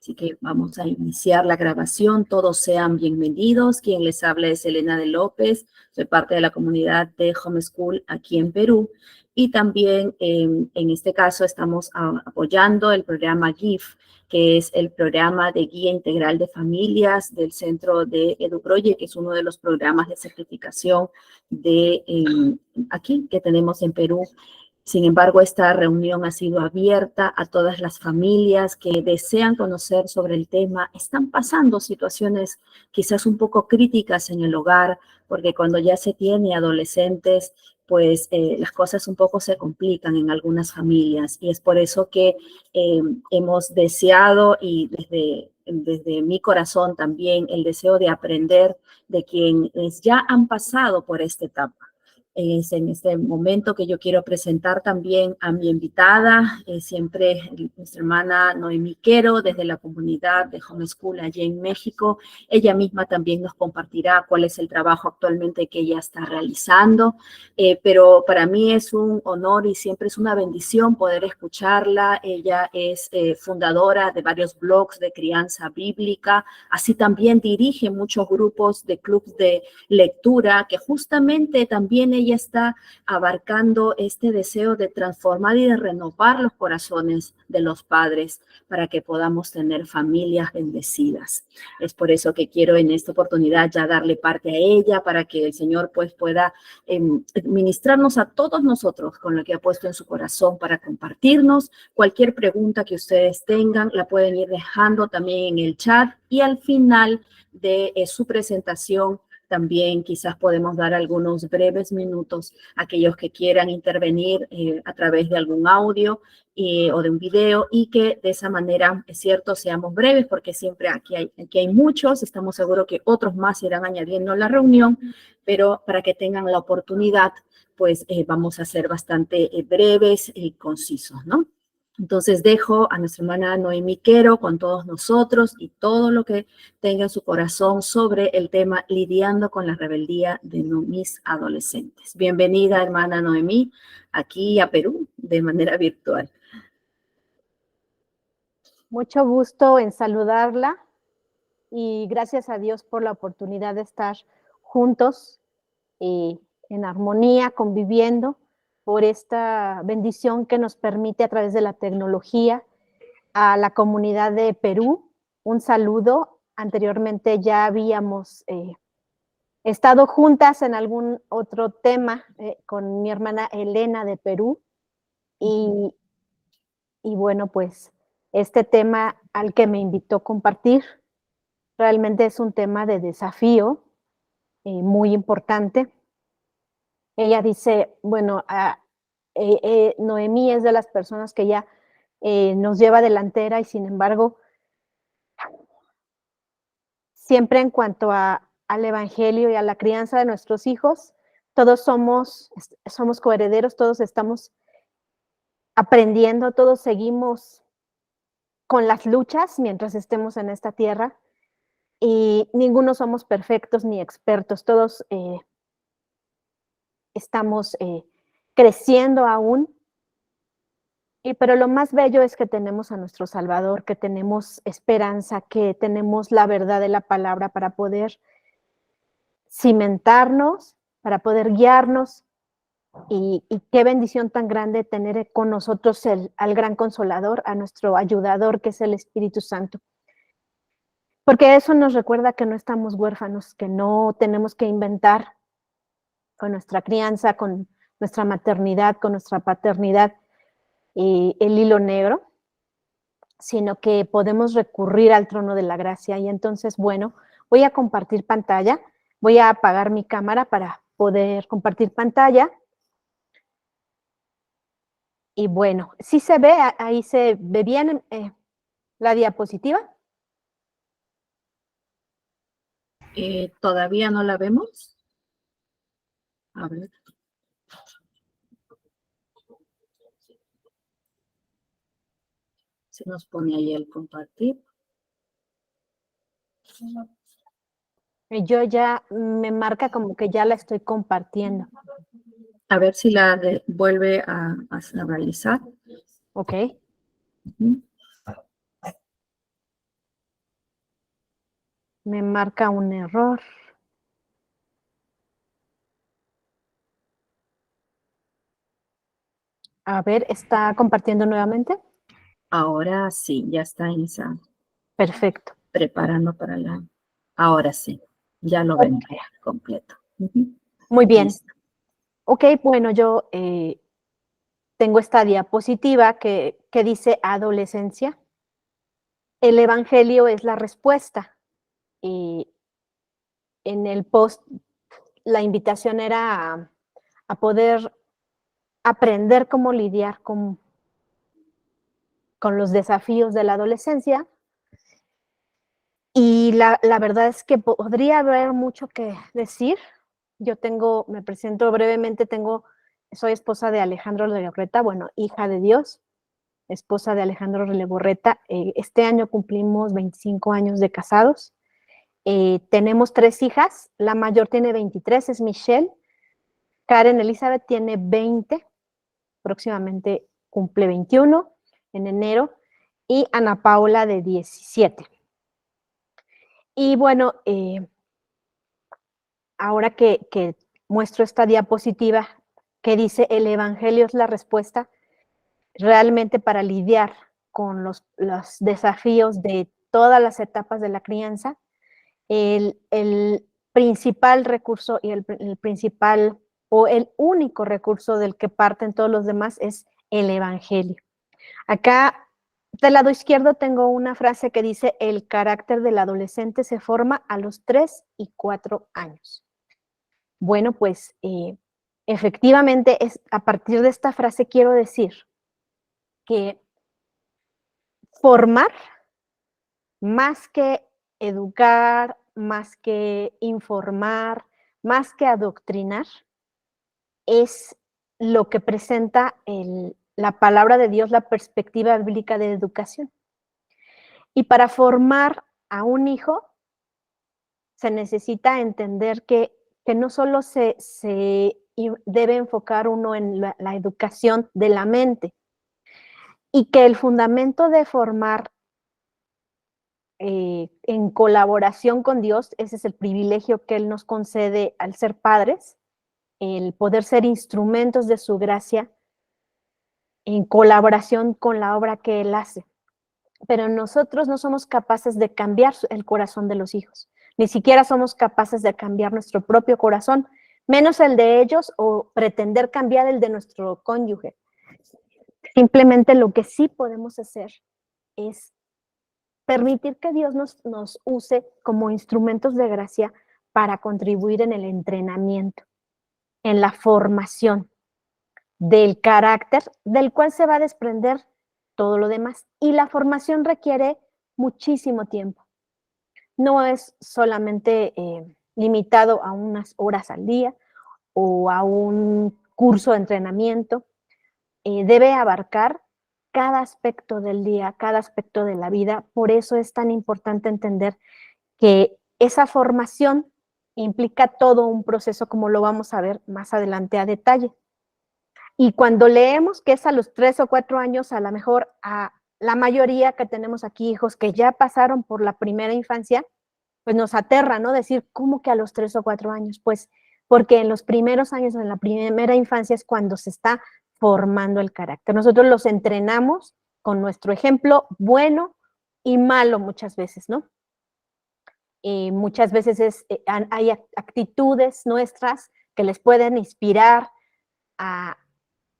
Así que vamos a iniciar la grabación. Todos sean bienvenidos. Quien les habla es Elena de López. Soy parte de la comunidad de Homeschool aquí en Perú. Y también en este caso estamos apoyando el programa GIF, que es el programa de guía integral de familias del Centro de EduProject, que es uno de los programas de certificación de aquí que tenemos en Perú. Sin embargo, esta reunión ha sido abierta a todas las familias que desean conocer sobre el tema. Están pasando situaciones quizás un poco críticas en el hogar, porque cuando ya se tiene adolescentes, pues las cosas un poco se complican en algunas familias. Y es por eso que hemos deseado, y desde mi corazón también, el deseo de aprender de quienes ya han pasado por esta etapa. Es en este momento que yo quiero presentar también a mi invitada, siempre nuestra hermana Noemí Quero, desde la comunidad de Homeschool allá en México. Ella misma también nos compartirá cuál es el trabajo actualmente que ella está realizando, pero para mí es un honor y siempre es una bendición poder escucharla. Ella es fundadora de varios blogs de crianza bíblica, así también dirige muchos grupos de clubes de lectura que justamente también ella está abarcando este deseo de transformar y de renovar los corazones de los padres para que podamos tener familias bendecidas. Es por eso que quiero en esta oportunidad ya darle parte a ella para que el Señor pues pueda ministrarnos a todos nosotros con lo que ha puesto en su corazón para compartirnos. Cualquier pregunta que ustedes tengan la pueden ir dejando también en el chat y al final de su presentación también quizás podemos dar algunos breves minutos a aquellos que quieran intervenir a través de algún audio o de un video, y que de esa manera, es cierto, seamos breves, porque siempre aquí hay muchos, estamos seguros que otros más irán añadiendo a la reunión, pero para que tengan la oportunidad, pues vamos a ser bastante breves y concisos, ¿no? Entonces dejo a nuestra hermana Noemí Quero con todos nosotros y todo lo que tenga en su corazón sobre el tema lidiando con la rebeldía de mis adolescentes. Bienvenida, hermana Noemí, aquí a Perú de manera virtual. Mucho gusto en saludarla y gracias a Dios por la oportunidad de estar juntos en armonía, conviviendo por esta bendición que nos permite a través de la tecnología a la comunidad de Perú. Un saludo. Anteriormente ya habíamos estado juntas en algún otro tema con mi hermana Elena de Perú y bueno, pues este tema al que me invitó a compartir realmente es un tema de desafío muy importante. Ella dice, bueno, Noemí es de las personas que ya nos lleva delantera y sin embargo, siempre en cuanto al evangelio y a la crianza de nuestros hijos, todos somos coherederos, todos estamos aprendiendo, todos seguimos con las luchas mientras estemos en esta tierra y ninguno somos perfectos ni expertos, todos estamos creciendo aún, pero lo más bello es que tenemos a nuestro Salvador, que tenemos esperanza, que tenemos la verdad de la palabra para poder cimentarnos, para poder guiarnos, y qué bendición tan grande tener con nosotros al gran Consolador, a nuestro ayudador, que es el Espíritu Santo. Porque eso nos recuerda que no estamos huérfanos, que no tenemos que inventar con nuestra crianza, con nuestra maternidad, con nuestra paternidad, el hilo negro, sino que podemos recurrir al trono de la gracia. Y entonces, bueno, voy a compartir pantalla, voy a apagar mi cámara para poder compartir pantalla. Y bueno, sí se ve, ahí se ve bien la diapositiva. ¿Todavía no la vemos? A ver. Se nos pone ahí el compartir. Yo ya me marca como que ya la estoy compartiendo. A ver si la vuelve a realizar. Ok. Uh-huh. Me marca un error. A ver, ¿está compartiendo nuevamente? Ahora sí, ya está en esa, Perfecto. preparando para la... Ahora sí, ya lo vemos Ok. completo. Ujú. Muy bien. Listo. Ok, bueno, yo tengo esta diapositiva que dice adolescencia. El evangelio es la respuesta. Y en el post, la invitación era a poder aprender cómo lidiar con los desafíos de la adolescencia. Y la verdad es que podría haber mucho que decir. Yo me presento brevemente, soy esposa de Alejandro Legorreta, bueno, hija de Dios, esposa de Alejandro Legorreta. Este año cumplimos 25 años de casados. Tenemos 3 hijas, la mayor tiene 23, es Michelle. Karen Elizabeth tiene 20, próximamente cumple 21 en enero, y Ana Paula de 17. Y bueno, ahora que muestro esta diapositiva que dice el Evangelio es la respuesta, realmente para lidiar con los desafíos de todas las etapas de la crianza, el principal recurso y el principal o el único recurso del que parten todos los demás es el Evangelio. Acá del lado izquierdo tengo una frase que dice, el carácter del adolescente se forma a los 3 y 4 años. Bueno, pues efectivamente a partir de esta frase quiero decir que formar, más que educar, más que informar, más que adoctrinar, es lo que presenta la palabra de Dios, la perspectiva bíblica de educación. Y para formar a un hijo se necesita entender que no solo se debe enfocar uno en la educación de la mente, y que el fundamento de formar en colaboración con Dios, ese es el privilegio que Él nos concede al ser padres, el poder ser instrumentos de su gracia en colaboración con la obra que Él hace. Pero nosotros no somos capaces de cambiar el corazón de los hijos, ni siquiera somos capaces de cambiar nuestro propio corazón, menos el de ellos o pretender cambiar el de nuestro cónyuge. Simplemente lo que sí podemos hacer es permitir que Dios nos use como instrumentos de gracia para contribuir en el entrenamiento, en la formación del carácter del cual se va a desprender todo lo demás. Y la formación requiere muchísimo tiempo. No es solamente limitado a unas horas al día o a un curso de entrenamiento. Debe abarcar cada aspecto del día, cada aspecto de la vida. Por eso es tan importante entender que esa formación implica todo un proceso, como lo vamos a ver más adelante a detalle. Y cuando leemos que es a los 3 o 4 años, a lo mejor a la mayoría que tenemos aquí hijos que ya pasaron por la primera infancia, pues nos aterra, ¿no? Decir, ¿cómo que a los 3 o 4 años? Pues porque en los primeros años, en la primera infancia es cuando se está formando el carácter. Nosotros los entrenamos con nuestro ejemplo bueno y malo muchas veces, ¿no? Muchas veces hay actitudes nuestras que les pueden inspirar a,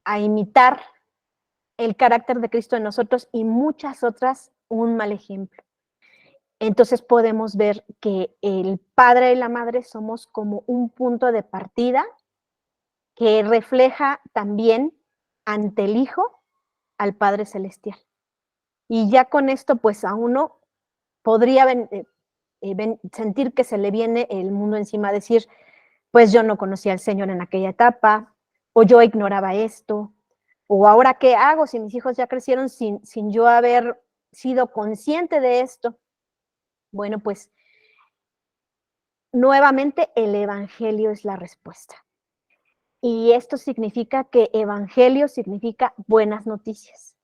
a imitar el carácter de Cristo en nosotros y muchas otras un mal ejemplo. Entonces podemos ver que el padre y la madre somos como un punto de partida que refleja también ante el Hijo al Padre Celestial. Y ya con esto, pues a uno podría sentir que se le viene el mundo encima, decir, pues yo no conocía al Señor en aquella etapa, o yo ignoraba esto, o ahora qué hago si mis hijos ya crecieron sin yo haber sido consciente de esto. Bueno, pues nuevamente el Evangelio es la respuesta. Y esto significa que Evangelio significa buenas noticias.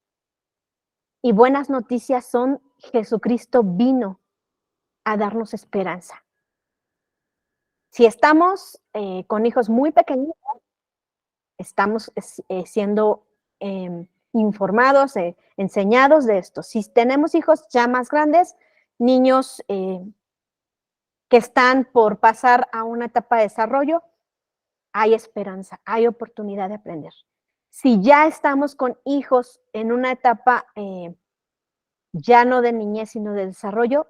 Y buenas noticias son Jesucristo vino a darnos esperanza. Si estamos con hijos muy pequeños, estamos siendo informados, enseñados de esto. Si tenemos hijos ya más grandes, niños que están por pasar a una etapa de desarrollo, hay esperanza, hay oportunidad de aprender. Si ya estamos con hijos en una etapa ya no de niñez, sino de desarrollo,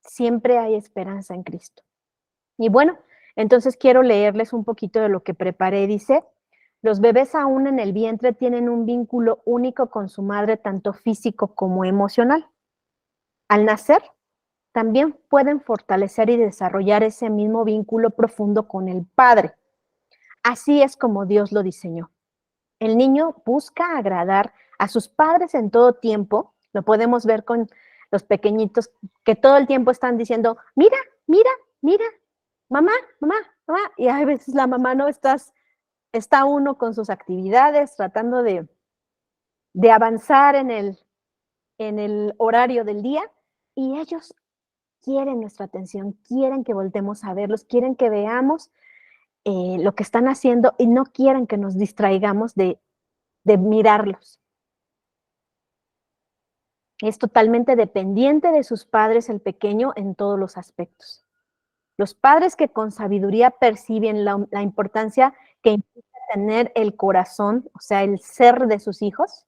siempre hay esperanza en Cristo. Y bueno, entonces quiero leerles un poquito de lo que preparé. Dice, los bebés aún en el vientre tienen un vínculo único con su madre, tanto físico como emocional. Al nacer, también pueden fortalecer y desarrollar ese mismo vínculo profundo con el padre. Así es como Dios lo diseñó. El niño busca agradar a sus padres en todo tiempo. Lo podemos ver con los pequeñitos que todo el tiempo están diciendo, mira, mira, mira, mamá, mamá, mamá. Y a veces la mamá no está uno con sus actividades tratando de avanzar en el horario del día y ellos quieren nuestra atención, quieren que voltemos a verlos, quieren que veamos lo que están haciendo y no quieren que nos distraigamos de mirarlos. Es totalmente dependiente de sus padres el pequeño en todos los aspectos. Los padres que con sabiduría perciben la importancia que implica tener el corazón, o sea, el ser de sus hijos,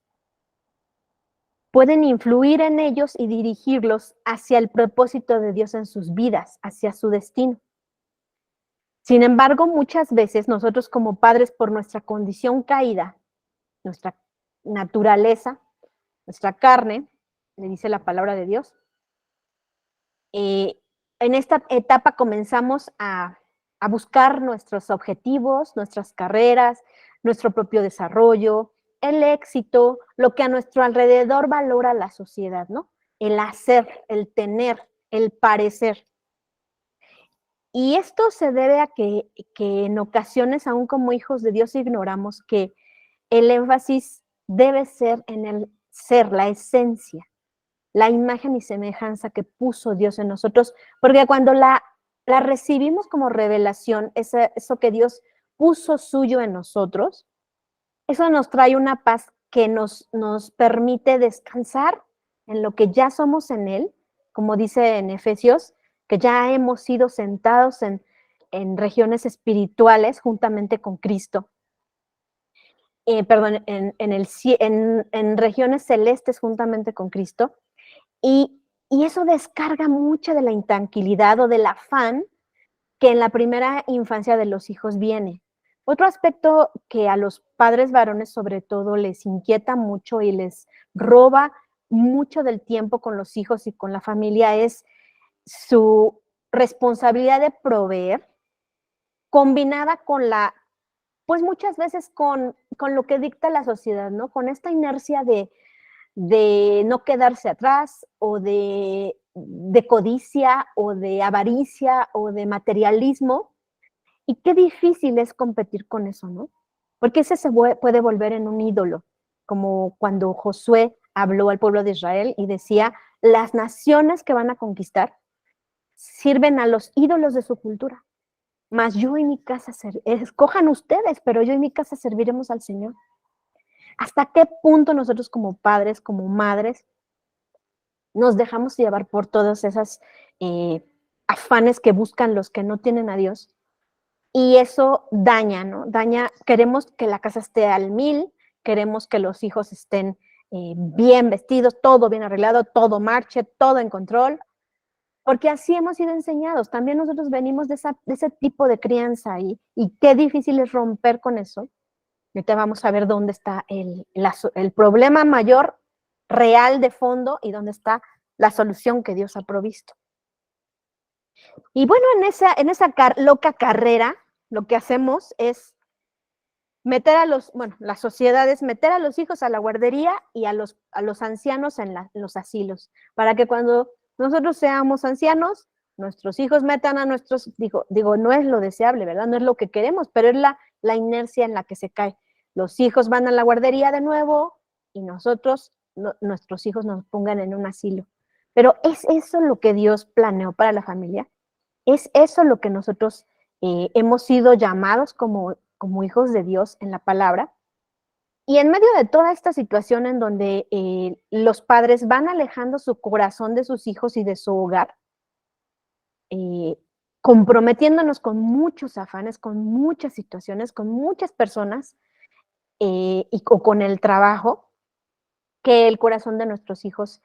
pueden influir en ellos y dirigirlos hacia el propósito de Dios en sus vidas, hacia su destino. Sin embargo, muchas veces nosotros como padres, por nuestra condición caída, nuestra naturaleza, nuestra carne, le dice la palabra de Dios, en esta etapa comenzamos a buscar nuestros objetivos, nuestras carreras, nuestro propio desarrollo, el éxito, lo que a nuestro alrededor valora la sociedad, ¿no? El hacer, el tener, el parecer. Y esto se debe a que en ocasiones, aún como hijos de Dios, ignoramos que el énfasis debe ser en el ser, la esencia, la imagen y semejanza que puso Dios en nosotros, porque cuando la recibimos como revelación, eso que Dios puso suyo en nosotros, eso nos trae una paz que nos permite descansar en lo que ya somos en Él, como dice en Efesios, que ya hemos sido sentados en regiones espirituales juntamente con Cristo. En regiones celestes juntamente con Cristo. Y eso descarga mucha de la intranquilidad o del afán que en la primera infancia de los hijos viene. Otro aspecto que a los padres varones sobre todo les inquieta mucho y les roba mucho del tiempo con los hijos y con la familia es su responsabilidad de proveer, combinada con pues muchas veces con lo que dicta la sociedad, ¿no? Con esta inercia de no quedarse atrás o de codicia o de avaricia o de materialismo. Y qué difícil es competir con eso, ¿no? Porque ese se puede volver en un ídolo, como cuando Josué habló al pueblo de Israel y decía, las naciones que van a conquistar sirven a los ídolos de su cultura, mas yo y mi casa, escojan ustedes, pero yo y mi casa serviremos al Señor. ¿Hasta qué punto nosotros como padres, como madres, nos dejamos llevar por todas esas afanes que buscan los que no tienen a Dios? Y eso daña, ¿no? Daña, queremos que la casa esté al 1000, queremos que los hijos estén bien vestidos, todo bien arreglado, todo marche, todo en control, porque así hemos sido enseñados. También nosotros venimos de ese tipo de crianza y qué difícil es romper con eso. Ahorita vamos a ver dónde está el problema mayor, real de fondo, y dónde está la solución que Dios ha provisto. Y bueno, en esa loca carrera, lo que hacemos es meter las sociedades, meter a los hijos a la guardería y a los ancianos en los asilos, para que cuando nosotros seamos ancianos, nuestros hijos metan a nuestros, digo, no es lo deseable, ¿verdad? No es lo que queremos, pero es la inercia en la que se cae. Los hijos van a la guardería de nuevo y nuestros hijos nos pongan en un asilo. Pero ¿es eso lo que Dios planeó para la familia? ¿Es eso lo que nosotros hemos sido llamados como hijos de Dios en la palabra? Y en medio de toda esta situación en donde los padres van alejando su corazón de sus hijos y de su hogar, eh, comprometiéndonos con muchos afanes, con muchas situaciones, con muchas personas o con el trabajo, que el corazón de nuestros hijos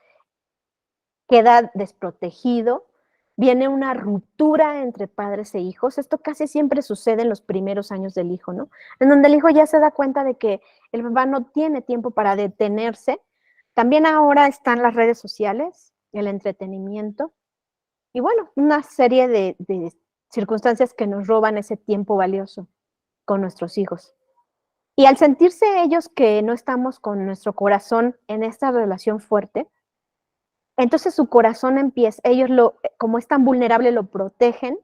queda desprotegido, viene una ruptura entre padres e hijos. Esto casi siempre sucede en los primeros años del hijo, ¿no? En donde el hijo ya se da cuenta de que el papá no tiene tiempo para detenerse. También ahora están las redes sociales, el entretenimiento y bueno, una serie de circunstancias que nos roban ese tiempo valioso con nuestros hijos. Y al sentirse ellos que no estamos con nuestro corazón en esta relación fuerte, entonces su corazón empieza, ellos como es tan vulnerable, lo protegen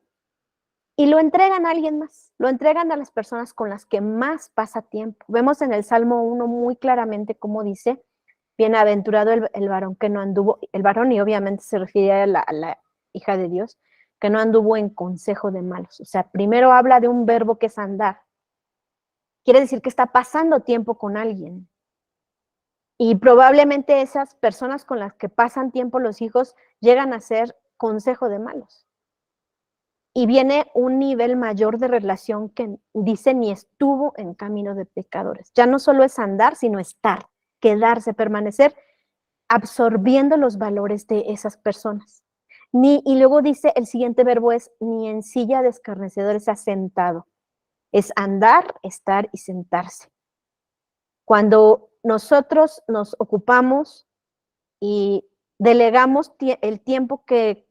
y lo entregan a alguien más, lo entregan a las personas con las que más pasa tiempo. Vemos en el Salmo 1 muy claramente cómo dice, bienaventurado el varón que no anduvo, el varón y obviamente se refiere a la hija de Dios, que no anduvo en consejo de malos. O sea, primero habla de un verbo que es andar. Quiere decir que está pasando tiempo con alguien. Y probablemente esas personas con las que pasan tiempo los hijos llegan a ser consejo de malos. Y viene un nivel mayor de relación que dice ni estuvo en camino de pecadores. Ya no solo es andar, sino estar, quedarse, permanecer, absorbiendo los valores de esas personas. Y luego dice, el siguiente verbo es, ni en silla de escarnecedores ha sentado. Es andar, estar y sentarse. Cuando nosotros nos ocupamos y delegamos el tiempo que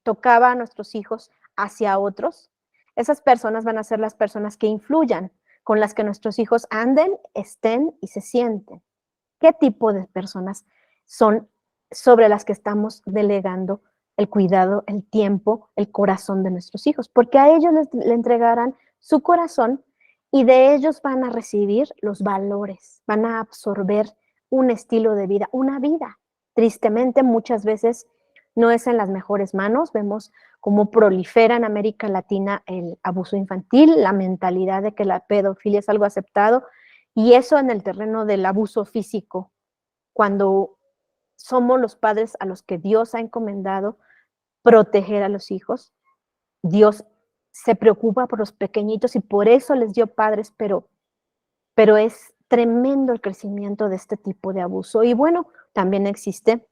tocaba a nuestros hijos hacia otros, esas personas van a ser las personas que influyan, con las que nuestros hijos anden, estén y se sienten. ¿Qué tipo de personas son sobre las que estamos delegando el cuidado, el tiempo, el corazón de nuestros hijos? Porque a ellos le entregarán su corazón y de ellos van a recibir los valores, van a absorber un estilo de vida, una vida. Tristemente, muchas veces no es en las mejores manos. Vemos cómo prolifera en América Latina el abuso infantil, la mentalidad de que la pedofilia es algo aceptado, y eso en el terreno del abuso físico, cuando somos los padres a los que Dios ha encomendado proteger a los hijos. Dios se preocupa por los pequeñitos y por eso les dio padres, pero es tremendo el crecimiento de este tipo de abuso. Y bueno, también existe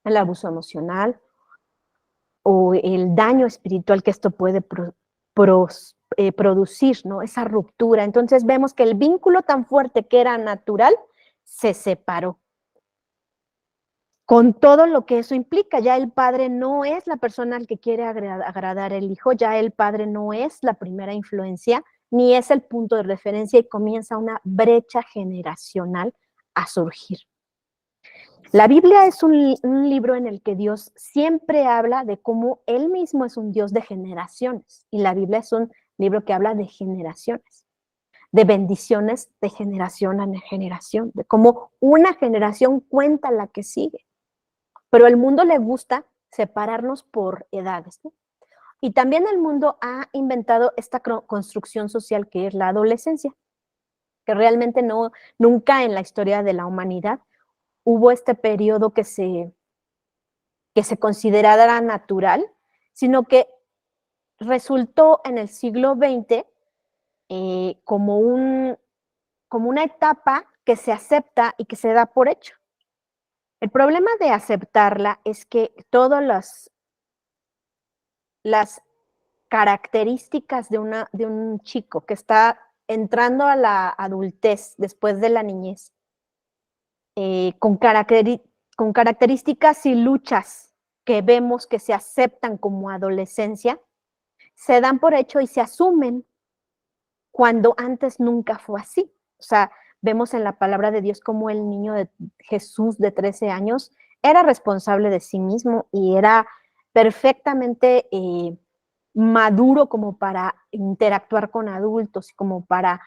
el abuso emocional o el daño espiritual que esto puede producir, ¿no? Esa ruptura. Entonces vemos que el vínculo tan fuerte que era natural se separó. Con todo lo que eso implica, ya el padre no es la persona al que quiere agradar el hijo, ya el padre no es la primera influencia, ni es el punto de referencia y comienza una brecha generacional a surgir. La Biblia es un libro en el que Dios siempre habla de cómo Él mismo es un Dios de generaciones, y la Biblia es un libro que habla de generaciones, de bendiciones de generación a generación, de cómo una generación cuenta la que sigue. Pero al mundo le gusta separarnos por edades, ¿no? Y también el mundo ha inventado esta construcción social que es la adolescencia, que realmente nunca en la historia de la humanidad hubo este periodo que se considerara natural, sino que resultó en el siglo XX como una etapa que se acepta y que se da por hecho. El problema de aceptarla es que todas las características de un chico que está entrando a la adultez después de la niñez, con características y luchas que vemos que se aceptan como adolescencia, se dan por hecho y se asumen cuando antes nunca fue así. O sea, vemos en la palabra de Dios cómo el niño de Jesús de 13 años era responsable de sí mismo y era perfectamente maduro como para interactuar con adultos, como para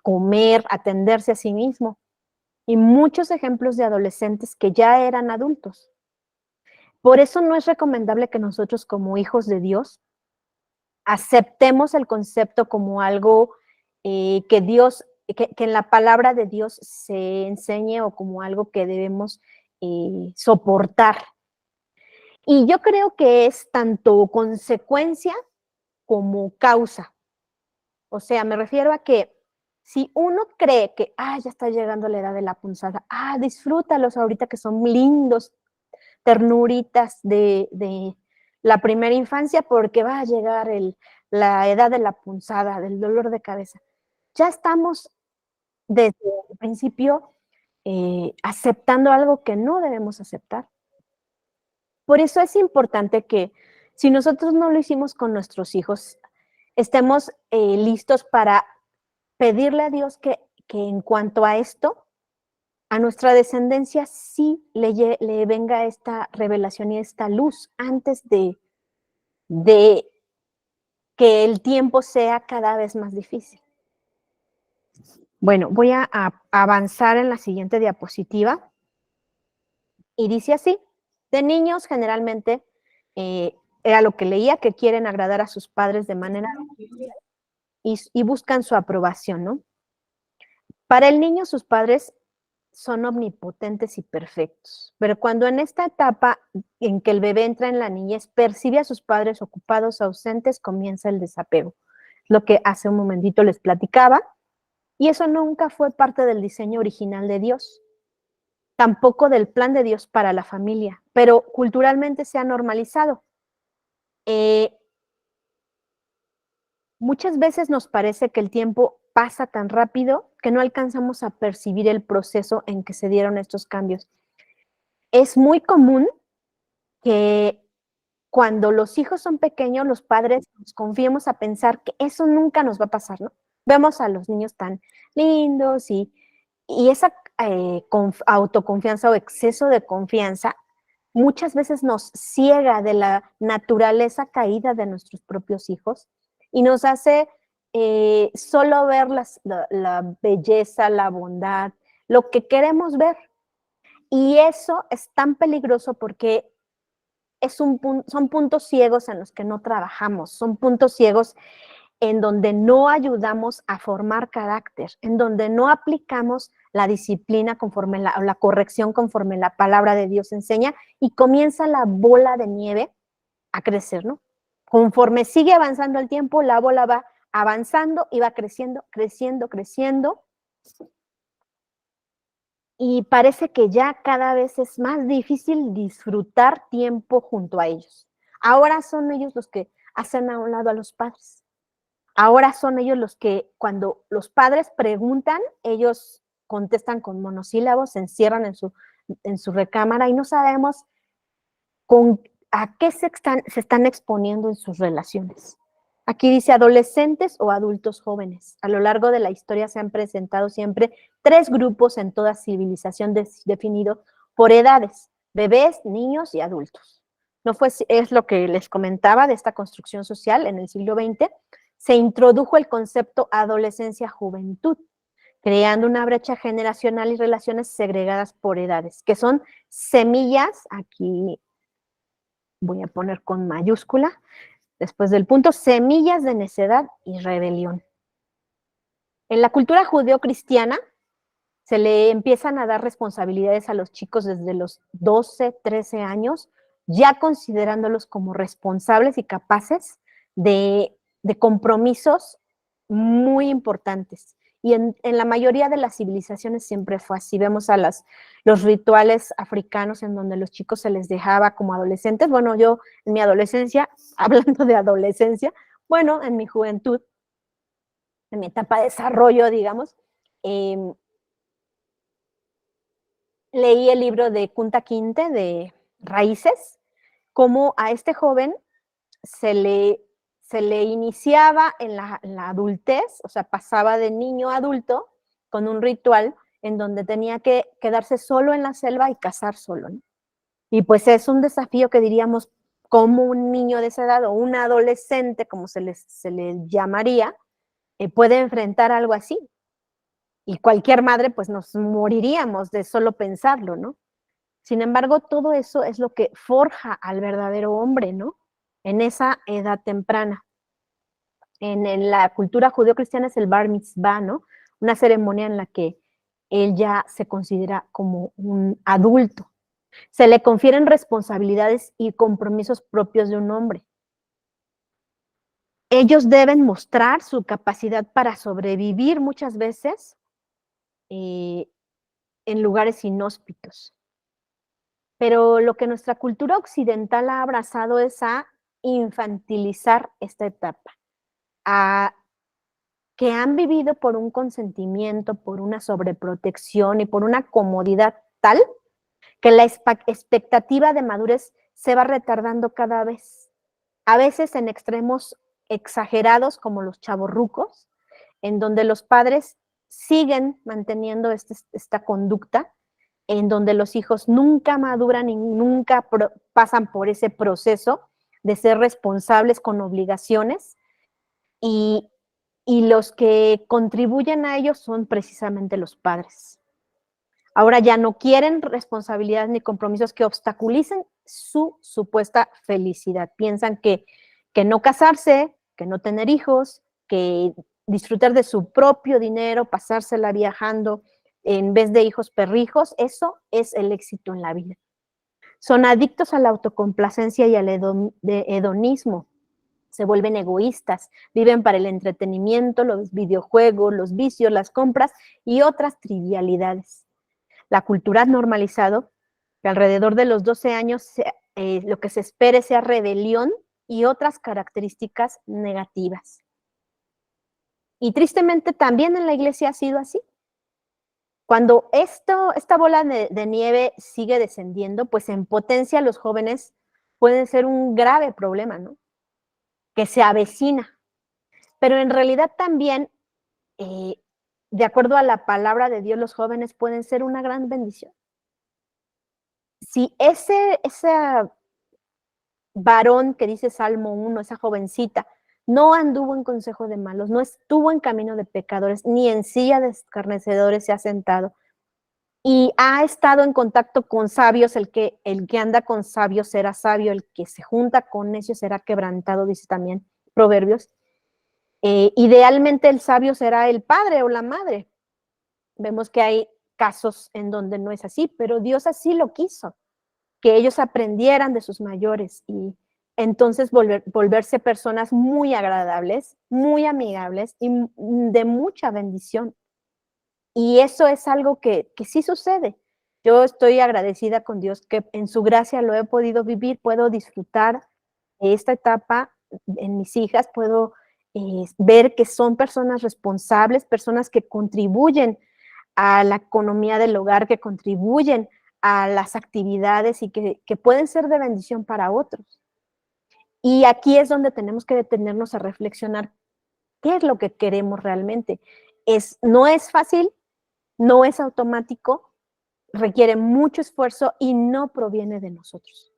comer, atenderse a sí mismo. Y muchos ejemplos de adolescentes que ya eran adultos. Por eso no es recomendable que nosotros como hijos de Dios aceptemos el concepto como algo que Dios, que en la palabra de Dios se enseñe o como algo que debemos soportar. Y yo creo que es tanto consecuencia como causa. O sea, me refiero a que si uno cree que, ya está llegando la edad de la punzada, disfrútalos ahorita que son lindos, ternuritas de la primera infancia, porque va a llegar la edad de la punzada, del dolor de cabeza. Ya estamos desde el principio aceptando algo que no debemos aceptar. Por eso es importante que si nosotros no lo hicimos con nuestros hijos, estemos listos para pedirle a Dios que en cuanto a esto, a nuestra descendencia sí le venga esta revelación y esta luz antes de que el tiempo sea cada vez más difícil. Bueno, voy a avanzar en la siguiente diapositiva. Y dice así, de niños generalmente era lo que leía, que quieren agradar a sus padres de manera y buscan su aprobación, ¿no? Para el niño sus padres son omnipotentes y perfectos, pero cuando en esta etapa en que el bebé entra en la niñez, percibe a sus padres ocupados, ausentes, comienza el desapego. Lo que hace un momentito les platicaba, y eso nunca fue parte del diseño original de Dios, tampoco del plan de Dios para la familia, pero culturalmente se ha normalizado. Muchas veces nos parece que el tiempo pasa tan rápido que no alcanzamos a percibir el proceso en que se dieron estos cambios. Es muy común que cuando los hijos son pequeños, los padres nos confiemos a pensar que eso nunca nos va a pasar, ¿no? Vemos a los niños tan lindos y esa autoconfianza o exceso de confianza muchas veces nos ciega de la naturaleza caída de nuestros propios hijos y nos hace solo ver la belleza, la bondad, lo que queremos ver. Y eso es tan peligroso porque son puntos ciegos en los que no trabajamos, son puntos ciegos en donde no ayudamos a formar carácter, en donde no aplicamos la disciplina conforme la corrección conforme la palabra de Dios enseña y comienza la bola de nieve a crecer, ¿no? Conforme sigue avanzando el tiempo, la bola va avanzando y va creciendo, creciendo, creciendo. Y parece que ya cada vez es más difícil disfrutar tiempo junto a ellos. Ahora son ellos los que hacen a un lado a los padres. Ahora son ellos los que cuando los padres preguntan, ellos contestan con monosílabos, se encierran en su recámara y no sabemos a qué se están exponiendo en sus relaciones. Aquí dice adolescentes o adultos jóvenes. A lo largo de la historia se han presentado siempre 3 grupos en toda civilización definidos por edades, bebés, niños y adultos. Es lo que les comentaba de esta construcción social en el siglo XX. Se introdujo el concepto adolescencia-juventud, creando una brecha generacional y relaciones segregadas por edades, que son semillas, aquí voy a poner con mayúscula, después del punto, semillas de necedad y rebelión. En la cultura judeocristiana se le empiezan a dar responsabilidades a los chicos desde los 12, 13 años, ya considerándolos como responsables y capaces de compromisos muy importantes. Y en la mayoría de las civilizaciones siempre fue así. Vemos a los rituales africanos en donde los chicos se les dejaba como adolescentes. Bueno, yo en mi adolescencia, hablando de adolescencia, bueno, en mi juventud, en mi etapa de desarrollo, digamos, leí el libro de Kunta Kinte, de Raíces, cómo a este joven se le iniciaba en la adultez, o sea, pasaba de niño a adulto con un ritual en donde tenía que quedarse solo en la selva y cazar solo, ¿no? Y pues es un desafío que diríamos como un niño de esa edad o un adolescente, como se le llamaría, puede enfrentar algo así. Y cualquier madre, pues nos moriríamos de solo pensarlo, ¿no? Sin embargo, todo eso es lo que forja al verdadero hombre, ¿no? En esa edad temprana. En la cultura judío-cristiana es el bar mitzvah, ¿no? Una ceremonia en la que él ya se considera como un adulto. Se le confieren responsabilidades y compromisos propios de un hombre. Ellos deben mostrar su capacidad para sobrevivir muchas veces en lugares inhóspitos. Pero lo que nuestra cultura occidental ha abrazado es a infantilizar esta etapa, a que han vivido por un consentimiento, por una sobreprotección y por una comodidad tal que la expectativa de madurez se va retardando cada vez, a veces en extremos exagerados como los chavorrucos, en donde los padres siguen manteniendo esta conducta, en donde los hijos nunca maduran y nunca pasan por ese proceso de ser responsables con obligaciones y, y los que contribuyen a ello son precisamente los padres. Ahora ya no quieren responsabilidades ni compromisos que obstaculicen su supuesta felicidad. Piensan que no casarse, que no tener hijos, que disfrutar de su propio dinero, pasársela viajando en vez de hijos perrijos, eso es el éxito en la vida. Son adictos a la autocomplacencia y al hedonismo. Se vuelven egoístas, viven para el entretenimiento, los videojuegos, los vicios, las compras y otras trivialidades. La cultura ha normalizado que alrededor de los 12 años lo que se espere sea rebelión y otras características negativas. Y tristemente también en la iglesia ha sido así. Cuando esta bola de nieve sigue descendiendo, pues en potencia los jóvenes pueden ser un grave problema, ¿no? Que se avecina. Pero en realidad también, de acuerdo a la palabra de Dios, los jóvenes pueden ser una gran bendición. Si ese varón que dice Salmo 1, esa jovencita, no anduvo en consejo de malos, no estuvo en camino de pecadores, ni en silla de escarnecedores se ha sentado, y ha estado en contacto con sabios, el que anda con sabios será sabio, el que se junta con necios será quebrantado, dice también Proverbios. Idealmente el sabio será el padre o la madre. Vemos que hay casos en donde no es así, pero Dios así lo quiso, que ellos aprendieran de sus mayores y entonces volverse personas muy agradables, muy amigables y de mucha bendición. Y eso es algo que sí sucede. Yo estoy agradecida con Dios que en su gracia lo he podido vivir, puedo disfrutar esta etapa en mis hijas, puedo ver que son personas responsables, personas que contribuyen a la economía del hogar, que contribuyen a las actividades y que pueden ser de bendición para otros. Y aquí es donde tenemos que detenernos a reflexionar qué es lo que queremos realmente. No es fácil, no es automático, requiere mucho esfuerzo y no proviene de nosotros,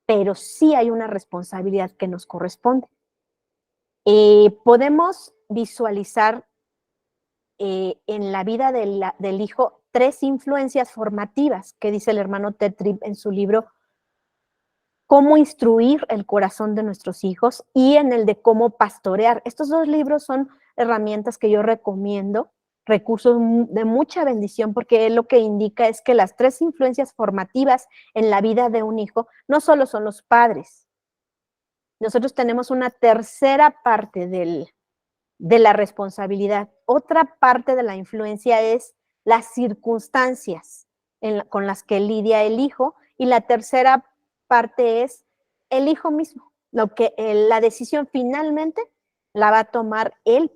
pero sí hay una responsabilidad que nos corresponde. Podemos visualizar en la vida del hijo 3 influencias formativas que dice el hermano Ted Tripp en su libro Cómo instruir el corazón de nuestros hijos y en el de cómo pastorear. Estos 2 libros son herramientas que yo recomiendo, recursos de mucha bendición, porque lo que indica es que las 3 influencias formativas en la vida de un hijo no solo son los padres. Nosotros tenemos una tercera parte de la responsabilidad. Otra parte de la influencia es las circunstancias con las que lidia el hijo, y la tercera parte es el hijo mismo, la decisión finalmente la va a tomar él,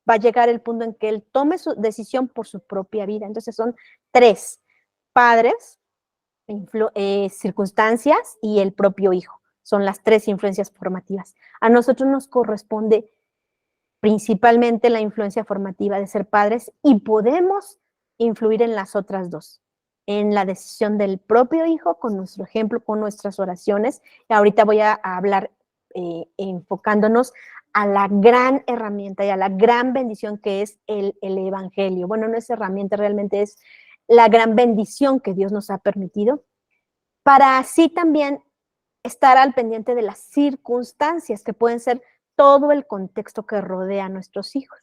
va a llegar el punto en que él tome su decisión por su propia vida. Entonces son 3: padres, circunstancias y el propio hijo. Son las 3 influencias formativas. A nosotros nos corresponde principalmente la influencia formativa de ser padres, y podemos influir en las otras 2, en la decisión del propio hijo, con nuestro ejemplo, con nuestras oraciones. Y ahorita voy a hablar enfocándonos a la gran herramienta y a la gran bendición que es el evangelio. Bueno, no es herramienta, realmente es la gran bendición que Dios nos ha permitido, para así también estar al pendiente de las circunstancias que pueden ser todo el contexto que rodea a nuestros hijos.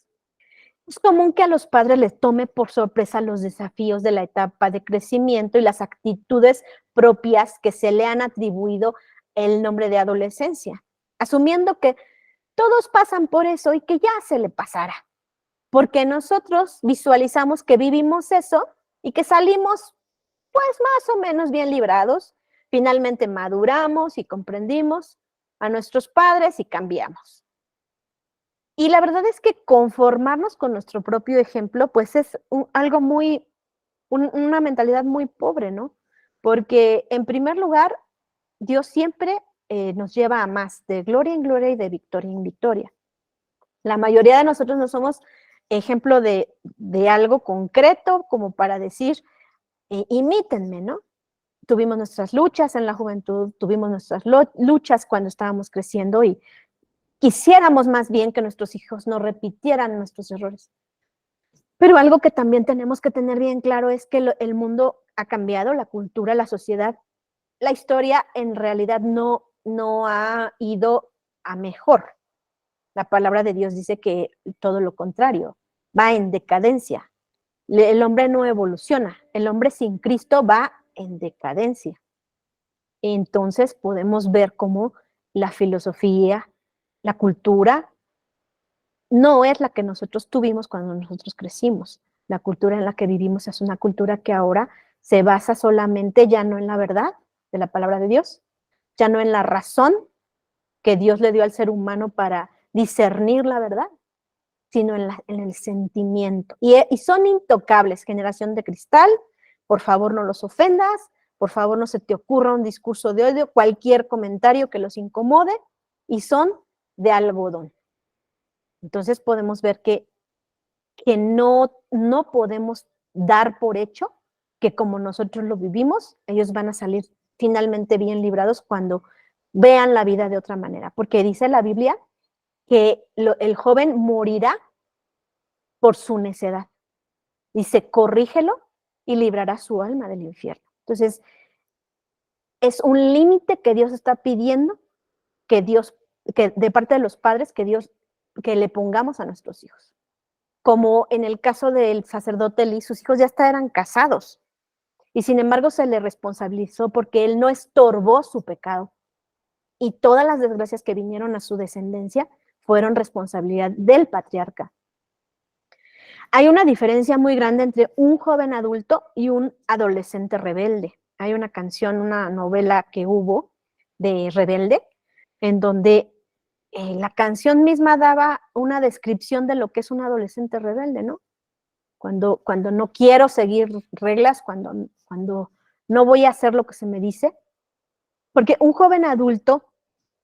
Es común que a los padres les tome por sorpresa los desafíos de la etapa de crecimiento y las actitudes propias que se le han atribuido el nombre de adolescencia, asumiendo que todos pasan por eso y que ya se le pasará, porque nosotros visualizamos que vivimos eso y que salimos pues más o menos bien librados, finalmente maduramos y comprendimos a nuestros padres y cambiamos. Y la verdad es que conformarnos con nuestro propio ejemplo, pues es algo muy, una mentalidad muy pobre, ¿no? Porque en primer lugar, Dios siempre nos lleva a más, de gloria en gloria y de victoria en victoria. La mayoría de nosotros no somos ejemplo de algo concreto como para decir, imítenme, ¿no? Tuvimos nuestras luchas en la juventud, tuvimos nuestras luchas cuando estábamos creciendo y quisiéramos más bien que nuestros hijos no repitieran nuestros errores. Pero algo que también tenemos que tener bien claro es que el mundo ha cambiado, la cultura, la sociedad, la historia en realidad no ha ido a mejor. La palabra de Dios dice que todo lo contrario, va en decadencia. El hombre no evoluciona, el hombre sin Cristo va en decadencia. Entonces podemos ver cómo la filosofía, la cultura, no es la que nosotros tuvimos cuando nosotros crecimos. La cultura en la que vivimos es una cultura que ahora se basa solamente ya no en la verdad de la palabra de Dios, ya no en la razón que Dios le dio al ser humano para discernir la verdad, sino en el sentimiento. Y son intocables, generación de cristal, por favor no los ofendas, por favor no se te ocurra un discurso de odio, cualquier comentario que los incomode, y son de algodón. Entonces podemos ver que no podemos dar por hecho que como nosotros lo vivimos, ellos van a salir finalmente bien librados cuando vean la vida de otra manera, porque dice la Biblia que el joven morirá por su necedad. Dice, corrígelo y librará su alma del infierno. Entonces, es un límite que Dios está pidiendo que de parte de los padres, que le pongamos a nuestros hijos. Como en el caso del sacerdote Elí, sus hijos ya eran casados y sin embargo se le responsabilizó porque él no estorbó su pecado y todas las desgracias que vinieron a su descendencia fueron responsabilidad del patriarca. Hay una diferencia muy grande entre un joven adulto y un adolescente rebelde. Hay una canción, una novela que hubo de Rebelde, en donde la canción misma daba una descripción de lo que es un adolescente rebelde, ¿no? Cuando no quiero seguir reglas, cuando no voy a hacer lo que se me dice. Porque un joven adulto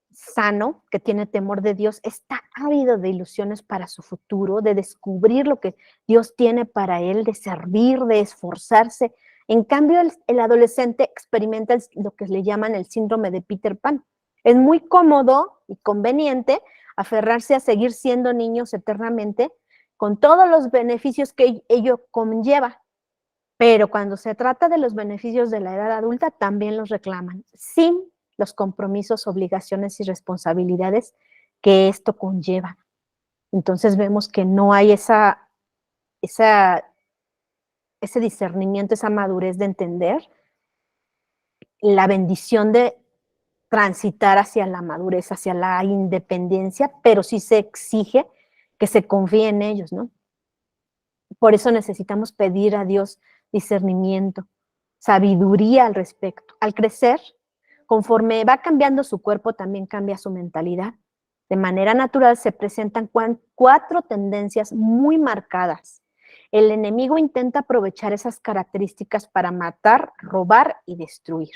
sano, que tiene temor de Dios, está ávido de ilusiones para su futuro, de descubrir lo que Dios tiene para él, de servir, de esforzarse. En cambio, el adolescente experimenta lo que le llaman el síndrome de Peter Pan. Es muy cómodo y conveniente aferrarse a seguir siendo niños eternamente con todos los beneficios que ello conlleva. Pero cuando se trata de los beneficios de la edad adulta, también los reclaman, sin los compromisos, obligaciones y responsabilidades que esto conlleva. Entonces vemos que no hay ese discernimiento, esa madurez de entender la bendición de transitar hacia la madurez, hacia la independencia, pero sí se exige que se confíe en ellos, ¿no? Por eso necesitamos pedir a Dios discernimiento, sabiduría al respecto. Al crecer, conforme va cambiando su cuerpo, también cambia su mentalidad. De manera natural se presentan 4 tendencias muy marcadas. El enemigo intenta aprovechar esas características para matar, robar y destruir.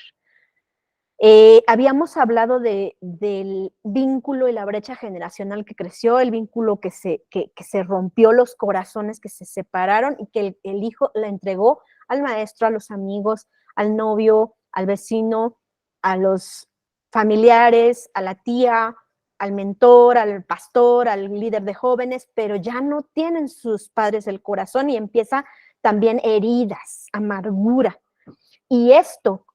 Habíamos hablado del vínculo y la brecha generacional que creció, el vínculo que se rompió, los corazones que se separaron y que el hijo la entregó al maestro, a los amigos, al novio, al vecino, a los familiares, a la tía, al mentor, al pastor, al líder de jóvenes, pero ya no tienen sus padres el corazón y empieza también heridas, amargura. Y esto